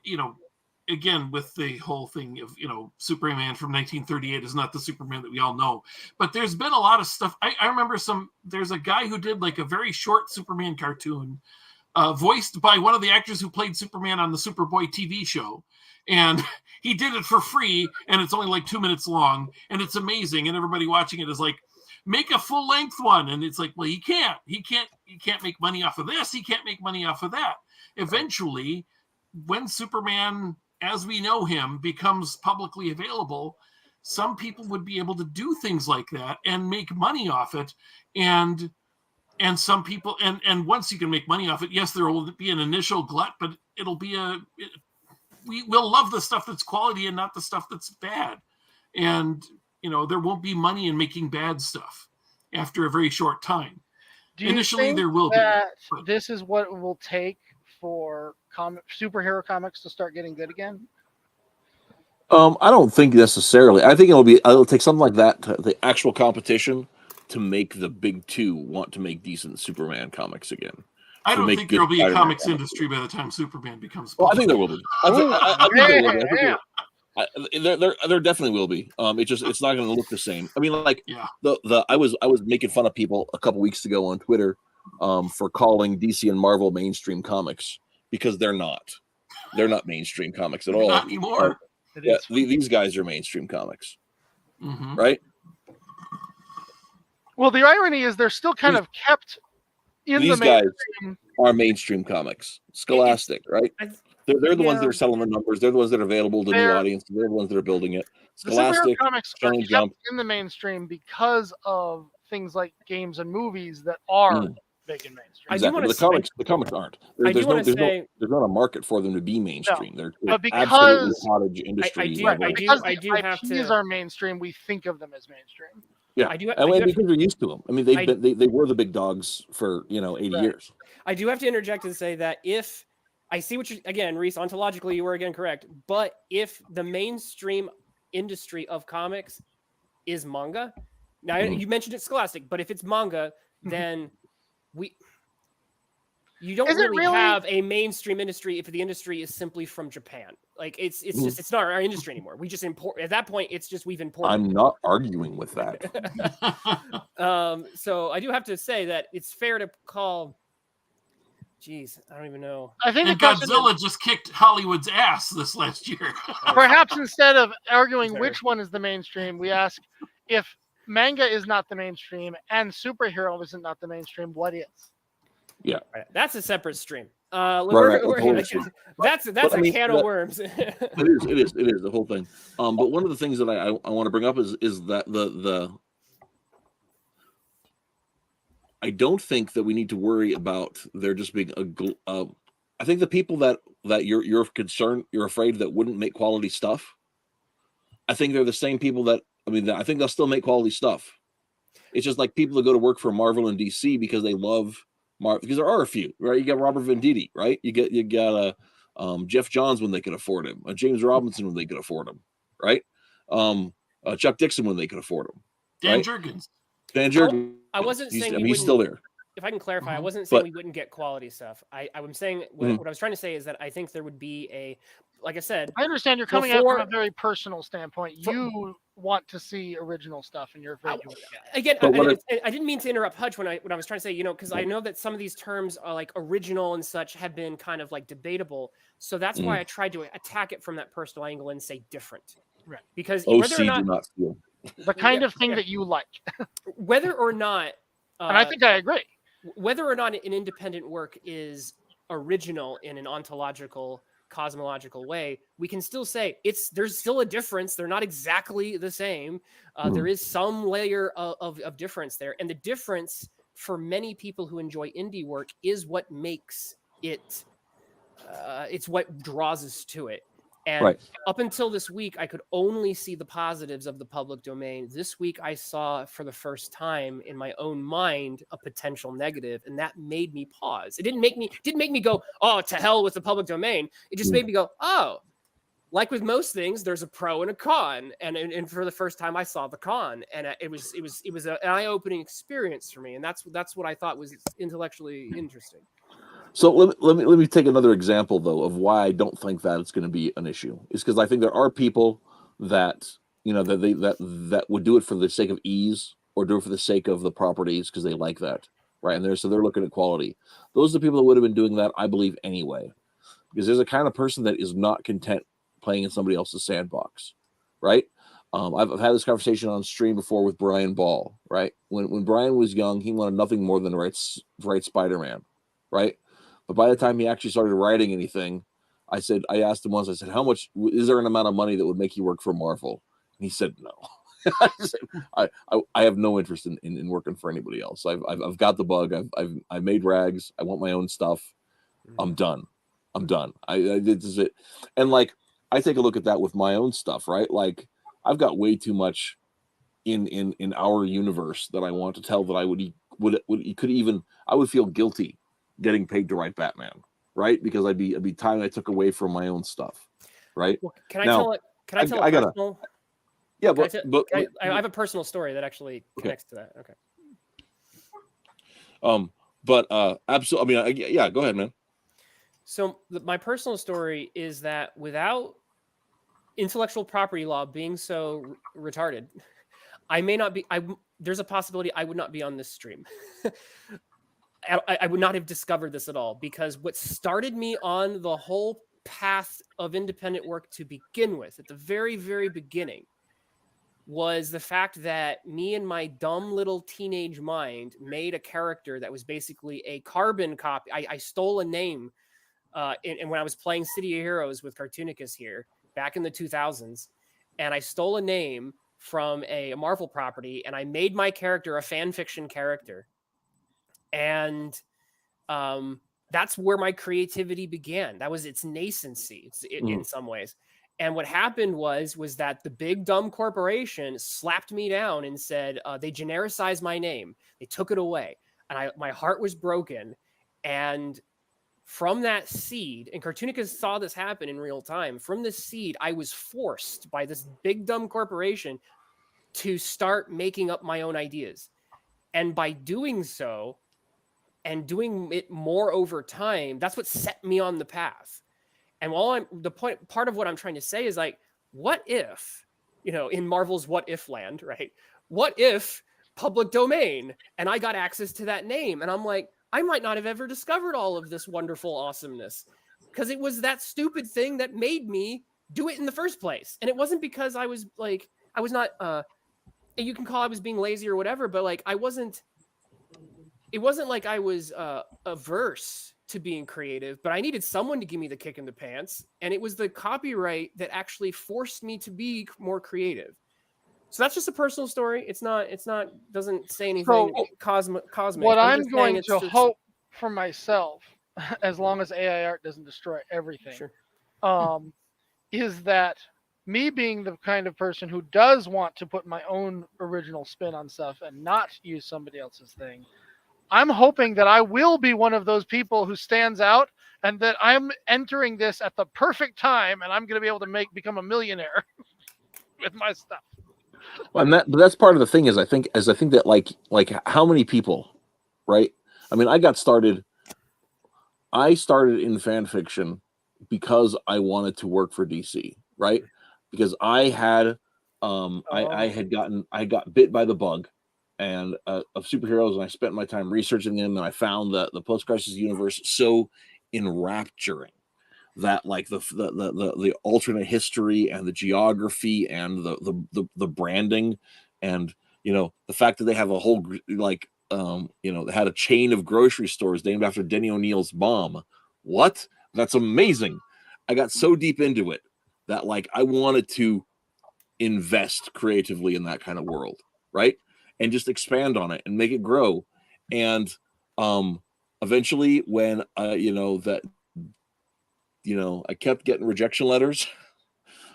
again, with the whole thing of, Superman from 1938 is not the Superman that we all know, but there's been a lot of stuff. I remember there's a guy who did like a very short Superman cartoon voiced by one of the actors who played Superman on the Superboy TV show. And he did it for free, and it's only like 2 minutes long, and it's amazing. And everybody watching it is like, make a full length one. And it's like, well, he can't make money off of this. He can't make money off of that. Eventually, when Superman, as we know him, becomes publicly available, some people would be able to do things like that and make money off it. And some people, and once you can make money off it, yes, there will be an initial glut, but it'll be we'll love the stuff that's quality and not the stuff that's bad. And, there won't be money in making bad stuff after a very short time. Initially, there will be. But this is what it will take for superhero comics to start getting good again? I don't think necessarily. I think it'll take something like that, the actual competition, to make the big two want to make decent Superman comics again. I don't think there'll be a comics industry by the time Superman becomes popular. Well, I think there will be. I think there will be. There definitely will be. It's not going to look the same. I mean, like I was making fun of people a couple weeks ago on Twitter for calling DC and Marvel mainstream comics because they're not. They're not mainstream comics at all. Not anymore. These guys are mainstream comics, right? Well, the irony is they're still kind of kept in these the guys mainstream. Are mainstream comics. Scholastic, right? They're the ones that Yeah. are selling the numbers. They're the ones that are available to new They're- audiences. They're the ones that are building it. The superhero Scholastic, comics are Shonen kept Jump. in the mainstream because of things like games and movies that are Mm. big and mainstream. I do Exactly. wanna The say- comics aren't. I do wanna there's say- not a market for them to be mainstream. They're But because- absolutely cottage industry do- level. I do- Because I the do have IPs to- are mainstream, we think of them as mainstream. Yeah, I do and have because we're used to them. I mean, they've I- been they were the big dogs for 80 Right. years. I do have to interject and say that if I see what you again, Reese, ontologically you were again correct, but if the mainstream industry of comics is manga, now Mhm. you mentioned it's Scholastic, but if it's manga, then you don't Is it really really- have a mainstream industry if the industry is simply from Japan. Like it's just it's not our industry anymore. We just import at that point. It's just we've imported. I'm not arguing with that. So I do have to say that it's fair to call. Geez, I don't even know. I think And the question Godzilla is, just kicked Hollywood's ass this last year. perhaps instead of arguing Sorry. which one is the mainstream, we ask if manga is not the mainstream and superhero isn't not the mainstream, what is? Right, that's a separate stream. Right, That's I a mean, can of worms. It is the whole thing. But one of the things that I want to bring up is that the I don't think that we need to worry about there just being I think the people that you're concerned, you're afraid that wouldn't make quality stuff. I think they're the same people that I think they'll still make quality stuff. It's just like people that go to work for Marvel and DC because they love Marvel, because there are a few, right? You got Robert Venditti, right? You got Jeff Johns when they could afford him, James Robinson when they could afford him, right? Chuck Dixon when they could afford him. Dan Right? Jurgens. Dan Jurgens, I wasn't saying he's still there. If I can clarify, I Mhm. wasn't saying But- we wouldn't get quality stuff. I'm saying what I was trying to say is that I think there would be like I said, I understand you're coming at it Before- from a very personal standpoint. For- You want to see original stuff, and you're afraid you would. again, But what I didn't mean to interrupt Hutch when I was trying to say, because I know that some of these terms are like original and such have been kind of like debatable. So that's why I tried to attack it from that personal angle and say different. Right. Because OC whether or do not not steal. The kind of thing yeah. that you like, whether or not and I think I agree. whether or not an independent work is original in an ontological cosmological way, we can still say there's still a difference. They're not exactly the same. There is some layer of difference there, and the difference for many people who enjoy indie work is what makes it it's what draws us to it. And Right. up until this week, I could only see the positives of the public domain. This week, I saw for the first time in my own mind a potential negative, and that made me pause. It didn't make me go, "Oh, to hell with the public domain." It just made me go, "Oh, like with most things, there's a pro and a con." And for the first time, I saw the con, and it was an eye-opening experience for me, and that's what I thought was intellectually interesting. So let me take another example though of why I don't think that it's going to be an issue. Is because I think there are people that that would do it for the sake of ease or do it for the sake of the properties because they like that, right? And they're looking at quality. Those are the people that would have been doing that, I believe, anyway, because there's a kind of person that is not content playing in somebody else's sandbox, right? I've had this conversation on stream before with Brian Ball, right? When Brian was young, he wanted nothing more than to write Spider-Man, right? But by the time he actually started writing anything, I asked him once, I said, how much is there an amount of money that would make you work for Marvel? And he said, no. I have no interest in working for anybody else. I've got the bug. I've made rags. I want my own stuff. I'm done. This is it. And like, I take a look at that with my own stuff, right? Like I've got way too much in our universe that I want to tell that I would feel guilty getting paid to write Batman, right? Because I'd be time I took away from my own stuff, right? Well, can I Now, tell it? Can I tell I a gotta- personal? Yeah, I have a personal story that actually connects to that. Okay. Absolutely. I mean, yeah. Go ahead, man. So my personal story is that without intellectual property law being so retarded, I may not be. There's a possibility I would not be on this stream. I would not have discovered this at all, because what started me on the whole path of independent work to begin with, at the very, very beginning, was the fact that me and my dumb little teenage mind made a character that was basically a carbon copy. I stole a name and when I was playing City of Heroes with Cartoonicus here back in the 2000s, and I stole a name from a Marvel property, and I made my character a fan fiction character, and that's where my creativity began. That was its nascency in some ways. And what happened was that the big dumb corporation slapped me down and said they genericized my name. They took it away, and my heart was broken. And from that seed, and Cartoonicus saw this happen in real time. From this seed, I was forced by this big dumb corporation to start making up my own ideas. And by doing so, and doing it more over time, that's what set me on the path. And part of what I'm trying to say is like, what if, in Marvel's what if land, right? What if public domain and I got access to that name? And I'm like, I might not have ever discovered all of this wonderful awesomeness because it was that stupid thing that made me do it in the first place. And it wasn't because I was not, you can call I was being lazy or whatever, but like, it wasn't like I was averse to being creative, but I needed someone to give me the kick in the pants. And it was the copyright that actually forced me to be more creative. So that's just a personal story. It's not, doesn't say anything cosmic. What I'm going to hope for myself, as long as AI art doesn't destroy everything, sure. Is that me being the kind of person who does want to put my own original spin on stuff and not use somebody else's thing. I'm hoping that I will be one of those people who stands out and that I'm entering this at the perfect time and I'm going to be able to become a millionaire with my stuff. Well, and that's part of the thing is I think that like how many people, right? I mean, I started in fan fiction because I wanted to work for DC, right? Because I had I got bit by the bug and of superheroes, and I spent my time researching them, and I found that the post-crisis universe so enrapturing that like the alternate history and the geography and the branding and the fact that they have a whole they had a chain of grocery stores named after Denny O'Neill's mom. What? That's amazing. I got so deep into it that like I wanted to invest creatively in that kind of world, right? And just expand on it and make it grow. And eventually when I kept getting rejection letters,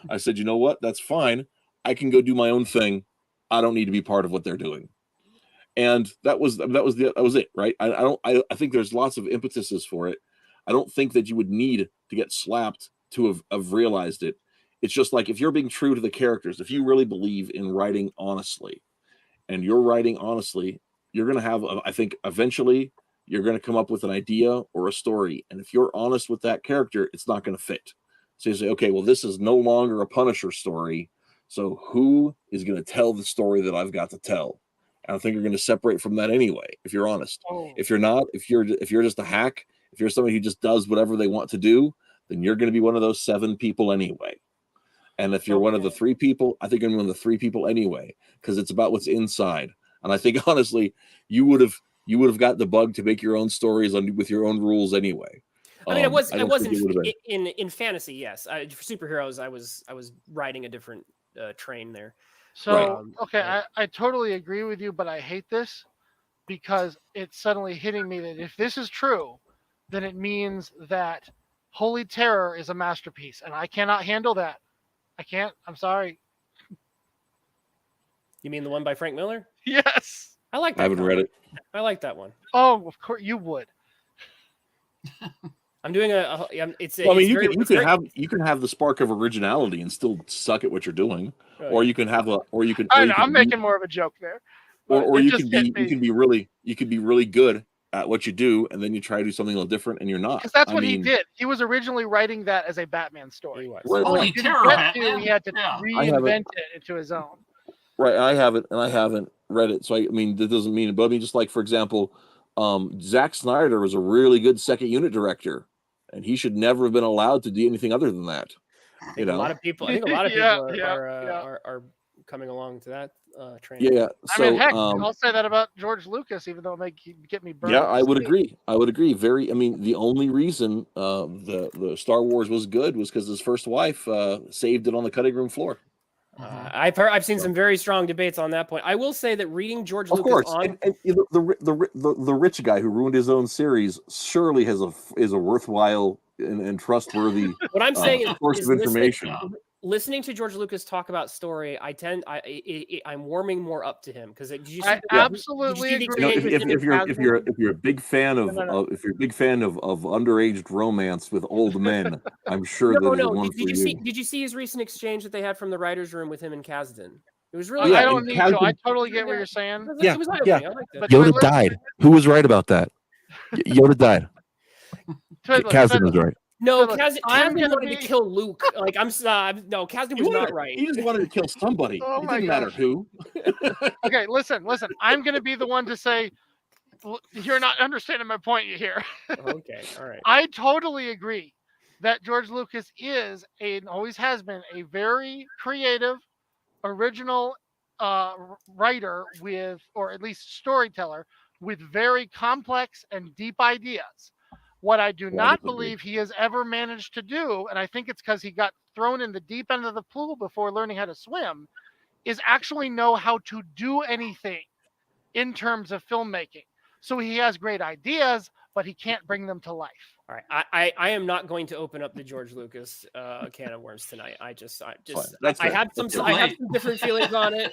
I said, you know what? That's fine. I can go do my own thing. I don't need to be part of what they're doing. And that was it, right? I think there's lots of impetuses for it. I don't think that you would need to get slapped to have realized it. It's just like if you're being true to the characters, if you really believe in writing honestly, and you're writing honestly, you're going to have, I think, eventually you're going to come up with an idea or a story. And if you're honest with that character, it's not going to fit. So you say, okay, well, this is no longer a Punisher story. So who is going to tell the story that I've got to tell? And I think you're going to separate from that anyway, if you're honest. If you're not, if you're just a hack, if you're somebody who just does whatever they want to do, then you're going to be one of those 7 people anyway. And if you're one of the 3 people, I think you're one of the 3 people anyway, because it's about what's inside. And I think honestly, you would have got the bug to make your own stories with your own rules anyway. I mean, I wasn't in fantasy. Yes, for superheroes, I was riding a different train there. So I totally agree with you, but I hate this because it's suddenly hitting me that if this is true, then it means that Holy Terror is a masterpiece, and I cannot handle that. I can't. I'm sorry. You mean the one by Frank Miller? Yes. I like that. I haven't read it. I like that one. Oh, of course you would. I'm doing you can have the spark of originality and still suck at what you're doing, or you can have I'm making more of a joke there. Or you can be really good at what you do, and then you try to do something a little different, and you're not. Because that's what he did. He was originally writing that as a Batman story. Holy Terror, Batman. He had to reinvent it into his own. Right, I haven't read it, so that doesn't mean. But I mean, just like for example, Zack Snyder was a really good second unit director, and he should never have been allowed to do anything other than that. A lot of people. I think a lot of people are coming along to that train. Yeah. I mean, So, heck, I'll say that about George Lucas, even though it may get me burned. yeah, at the I would stake. agree. I would agree. I mean, the only reason the Star Wars was good was because his first wife saved it on the cutting room floor. I've seen some very strong debates on that point. I will say that reading George Of Lucas course, on and the rich guy who ruined his own series surely is a worthwhile and trustworthy what I'm saying source is of information. listening to George Lucas talk about story, I'm warming more up to him because I absolutely did you see agree. the exchange with him and If you're a big fan of if you're a big fan of underage romance with old men, I'm sure that is one for Did you you. did you see his recent exchange that they had from the writers' room with him and Kasdan? It was really. Yeah, I don't and need to. I Kasdan- totally get what you're saying. It was eye-opening. I liked it. But Yoda Twiddler- died. Who was right about that? Yoda died. Kazdan was right. No, Look, Kasdan I'm gonna wanted to be- kill Luke. Like no, Kasdan was not right. He just wanted to kill somebody. Oh It my didn't matter gosh. who. Okay, listen. I'm going to be the one to say, you're not understanding my point here. Okay, all right. I totally agree that George Lucas is and always has been a very creative, original writer with, or at least storyteller, with very complex and deep ideas. What I do not disagree. believe he has ever managed to do, and I think it's because he got thrown in the deep end of the pool before learning how to swim, is actually know how to do anything in terms of filmmaking. So he has great ideas, but he can't bring them to life. All right, I am not going to open up the George Lucas can of worms tonight. I That's I fair. have some That's I have late. some different feelings on it.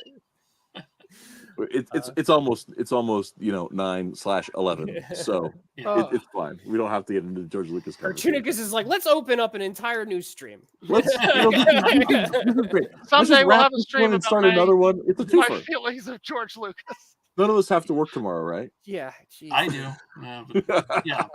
It's almost 9/11. So it's fine. We don't have to get into the George Lucas conversation. Cartoonicus is like, let's open up an entire new stream. This is great. Someday we'll have a This stream one and about start another one. It's a my twofer. feelings of George Lucas. None of us have to work tomorrow, right? Yeah, geez. I do. Yeah.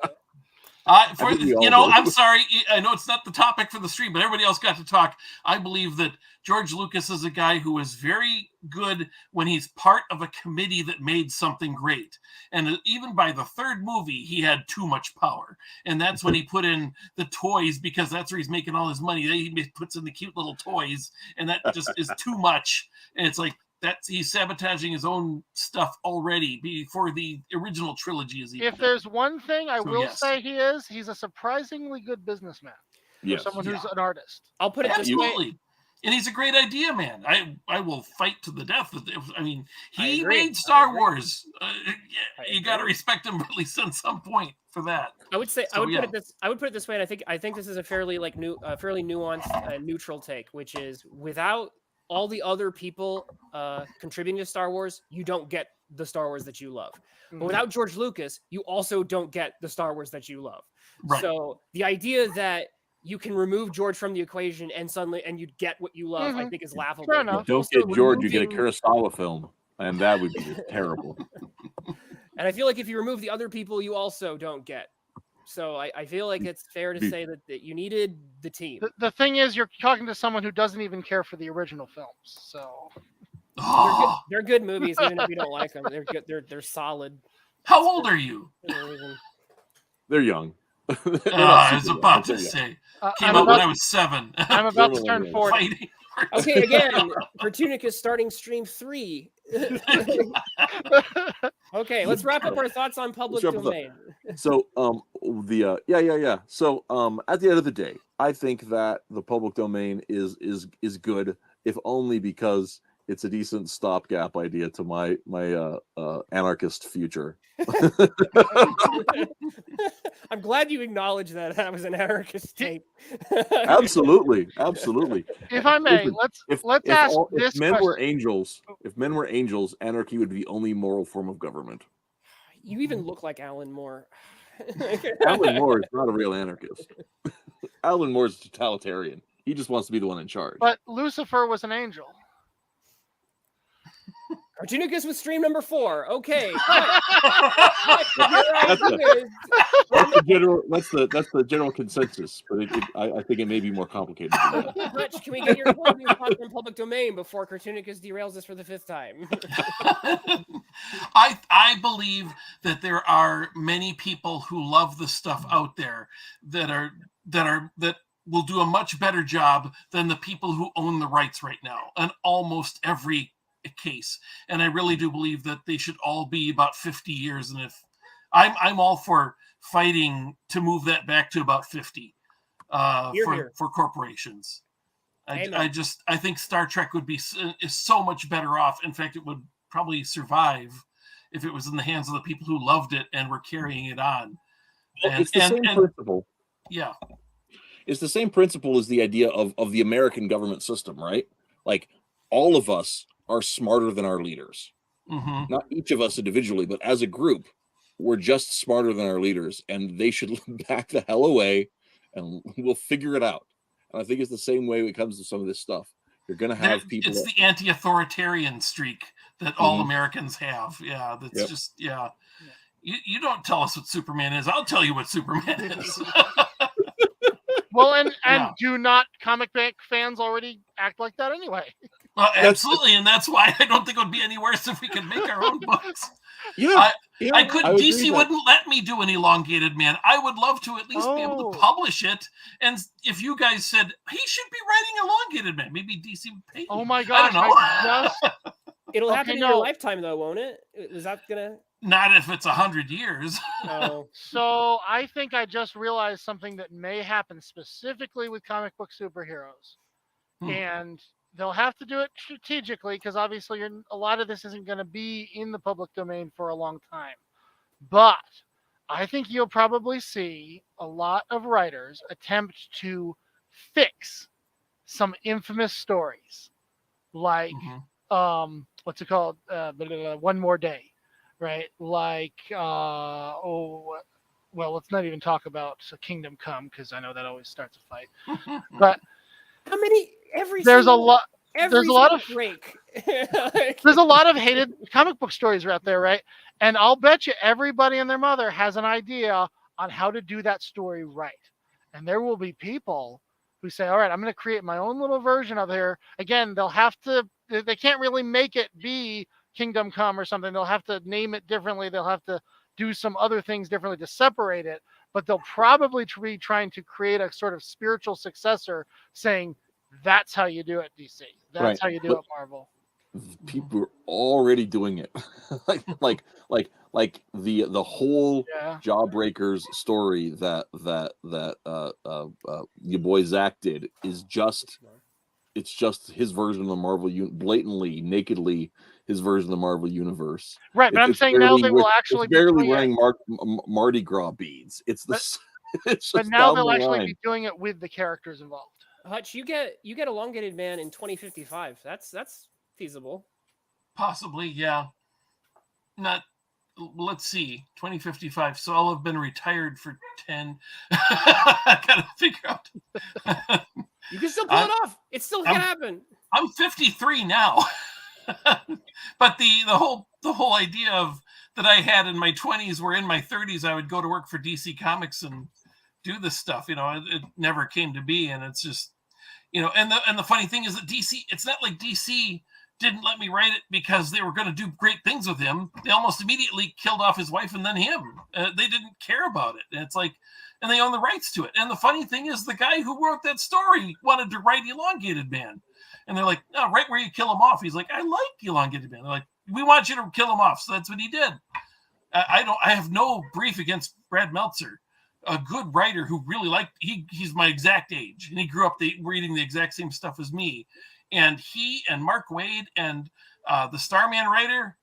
I think we all do. I'm sorry. I know it's not the topic for the stream, but everybody else got to talk. I believe that George Lucas is a guy who is very good when he's part of a committee that made something great. And even by the third movie, he had too much power. And that's when he put in the toys, because that's where he's making all his money. He puts in the cute little toys, and that just is too much. And it's like, he's sabotaging his own stuff already before the original trilogy is even If there's one thing I will yes. say he's a surprisingly good businnesman. Yes. For someone who's an artist. I'll put it this way. Absolutely. And he's a great idea, man. I will fight to the death. I mean, he agree. made Star I agree. Wars. You got to respect him at least at some point for that. I would say So, I would put it this way, and I think this is a fairly fairly nuanced, neutral take, which is without all the other people contributing to Star Wars, you don't get the Star Wars that you love. But without George Lucas, you also don't get the Star Wars that you love. Right. So the idea that you can remove George from the equation and you'd get what you love, I think is laughable. Fair enough. Don't Also get George, you get a removing- Kurosawa film, and that would be just terrible. And I feel like if you remove the other people, you also don't get. So I feel like it's fair to say that you needed the team. The thing is, you're talking to someone who doesn't even care for the original films. So Oh, They're good movies, even if you don't like them. They're good. They're solid. how old are you? They're young. I was about to say. Came I'm out when about- I was 7. I'm about to turn 40. Fighting. Okay, again, Cartoonicus starting stream 3. Okay, let's wrap up our thoughts on public Let's wrap it up. domain. So So at the end of the day, I think that the public domain is good, if only because it's a decent stopgap idea to my anarchist future. I'm glad you acknowledged that was an anarchist tape. Absolutely. If I may, let's ask this if men were question. angels, anarchy would be the only moral form of government. You even look like Alan Moore. Alan Moore is not a real anarchist. Alan Moore is totalitarian. He just wants to be the one in charge. But Lucifer was an angel. Cartoonicus was stream number 4. Okay. That's the general consensus, but I think it may be more complicated than that. Rich, can we get your closing thoughts on public domain before Cartoonicus derails us for the 5th time? I believe that there are many people who love the stuff out there that will do a much better job than the people who own the rights right now in almost every case. And I really do believe that they should all be about 50 years. And if I'm all for fighting to move that back to about 50 for corporations. I think Star Trek is so much better off. In fact, it would probably survive if it was in the hands of the people who loved it and were carrying it on. Well, it's the same principle. Yeah. It's the same principle as the idea of the American government system, right? Like, all of us are smarter than our leaders. Mm-hmm. Not each of us individually, but as a group, we're just smarter than our leaders, and they should back the hell away, and we'll figure it out. And I think it's the same way when it comes to some of this stuff. You're going to have people. It's the anti-authoritarian streak that all Americans have. Yeah, that's just, yeah. You don't tell us what Superman is. I'll tell you what Superman is. Well, and do not comic book fans already act like that anyway? Well, absolutely, and that's why I don't think it would be any worse if we could make our own books. Yeah, I could. DC wouldn't let me do an elongated man. I would love to at least be able to publish it. And if you guys said he should be writing elongated man, maybe DC would pay. Oh my gosh! I don't know. It'll happen in your lifetime, though, won't it? Is that gonna? Not if it's 100 years. No. So I think I just realized something that may happen specifically with comic book superheroes, and they'll have to do it strategically because obviously a lot of this isn't going to be in the public domain for a long time. But I think you'll probably see a lot of writers attempt to fix some infamous stories, like what's it called? One More Day. Right, like well, let's not even talk about Kingdom Come because I know that always starts a fight. But how many? There's a lot of break. There's a lot of hated comic book stories out there, right? And I'll bet you everybody and their mother has an idea on how to do that story right. And there will be people who say, "All right, I'm going to create my own little version of here." Again, they'll have to. They can't really make it be Kingdom Come or something. They'll have to name it differently. They'll have to do some other things differently to separate it, but they'll probably be trying to create a sort of spiritual successor saying, that's how you do it, DC. That's how you do it, Marvel. People are already doing it. like the whole Jawbreakers story that your boy Zach did is just, it's just his version of the Marvel, blatantly, nakedly his version of the Marvel universe. Right, but I'm saying now they will actually be barely wearing Mardi Gras beads. It's but now they'll actually be doing it with the characters involved. Hutch, you get Elongated Man in 2055. That's feasible. Possibly, yeah. Let's see, 2055. So I'll have been retired for 10. I gotta figure out. You can still pull it off. It's still gonna happen. I'm 53 now. But the whole idea of that I had in my 20s, where in my 30s I would go to work for DC Comics and do this stuff. It never came to be, and it's just, and the funny thing is that DC, it's not like DC didn't let me write it because they were going to do great things with him. They almost immediately killed off his wife and then him. They didn't care about it. And it's like, and they own the rights to it. And the funny thing is, the guy who wrote that story wanted to write Elongated Man. And they're like, no, right where you kill him off. He's like, I like Elongated Man. They're like, we want you to kill him off. So that's what he did. I have no brief against Brad Meltzer, a good writer who really he's my exact age. And he grew up reading the exact same stuff as me. And he and Mark Waid and the Starman writer,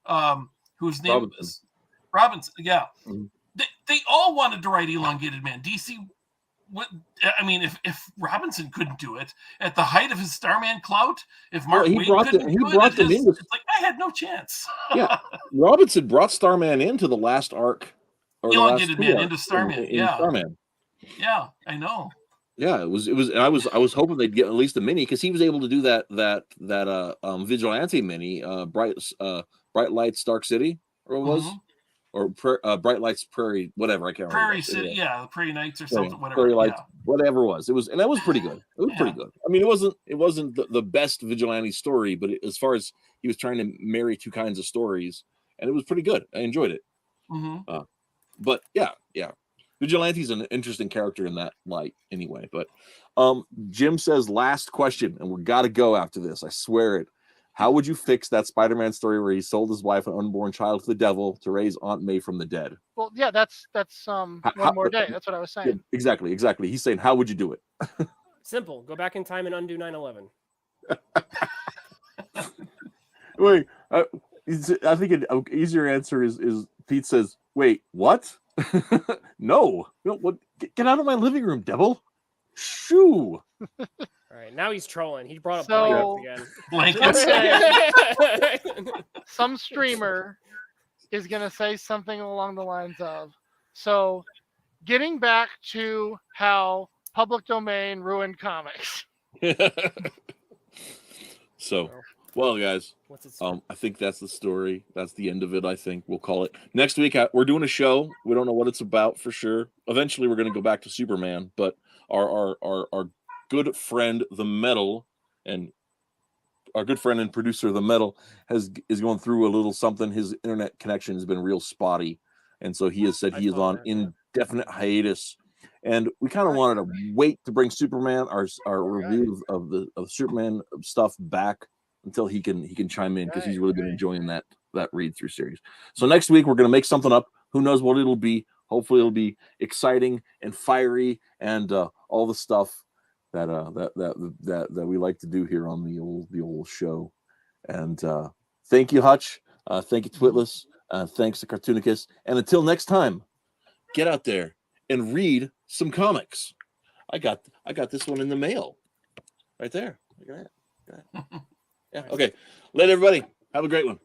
whose name is Robinson. Yeah. Mm-hmm. They all wanted to write Elongated Man. DC, if Robinson couldn't do it at the height of his Starman clout, if Mark Waid couldn't do it, it's like I had no chance. Yeah, Robinson brought Starman into the last arc. Elongated Man into Starman. Yeah. Starman. Yeah, I know. Yeah, it was. And I was hoping they'd get at least a mini, because he was able to do that Vigilante mini, Bright Lights Dark City, or it was. Mm-hmm. Or Bright Lights Prairie, whatever, I can't remember. Prairie City, yeah, Prairie Nights or something, whatever. Prairie Lights, whatever it was. It was, and that was pretty good. It was pretty good. I mean, it wasn't the best vigilante story, but as far as he was trying to marry two kinds of stories, and it was pretty good. I enjoyed it. Mm-hmm. But yeah, Vigilante's an interesting character in that light, anyway. But Jim says, last question, and we got to go after this. I swear it. How would you fix that Spider-Man story where he sold his wife and unborn child to the devil to raise Aunt May from the dead? Well, yeah, that's one more day. That's what I was saying. Yeah, exactly. He's saying, how would you do it? Simple. Go back in time and undo 9/11. Wait, I think an easier answer is Pete says, wait, what? No. What? Get out of my living room, devil. Shoo. All right, now he's trolling. He brought up So- blankets Blankets. again. Some streamer is going to say something along the lines of, so getting back to how public domain ruined comics. So, well, guys, What's it? I think that's the story. That's the end of it. I think we'll call it next week. We're doing a show. We don't know what it's about for sure. Eventually, we're going to go back to Superman, but our good friend, the Metal, and our good friend and producer, the Metal, is going through a little something. His internet connection has been real spotty, and so he has said he is on indefinite hiatus. And we kind of wanted to wait to bring Superman, our review of the Superman stuff back until he can chime in, because he's really been enjoying that read through series. So next week we're going to make something up. Who knows what it'll be? Hopefully it'll be exciting and fiery and all the stuff that we like to do here on the old show. And thank you, Hutch. Thank you, Twitless. Thanks to Cartoonicus. And until next time, get out there and read some comics. I got this one in the mail, right there. Look at that. Yeah. Okay. Later, everybody. Have a great one.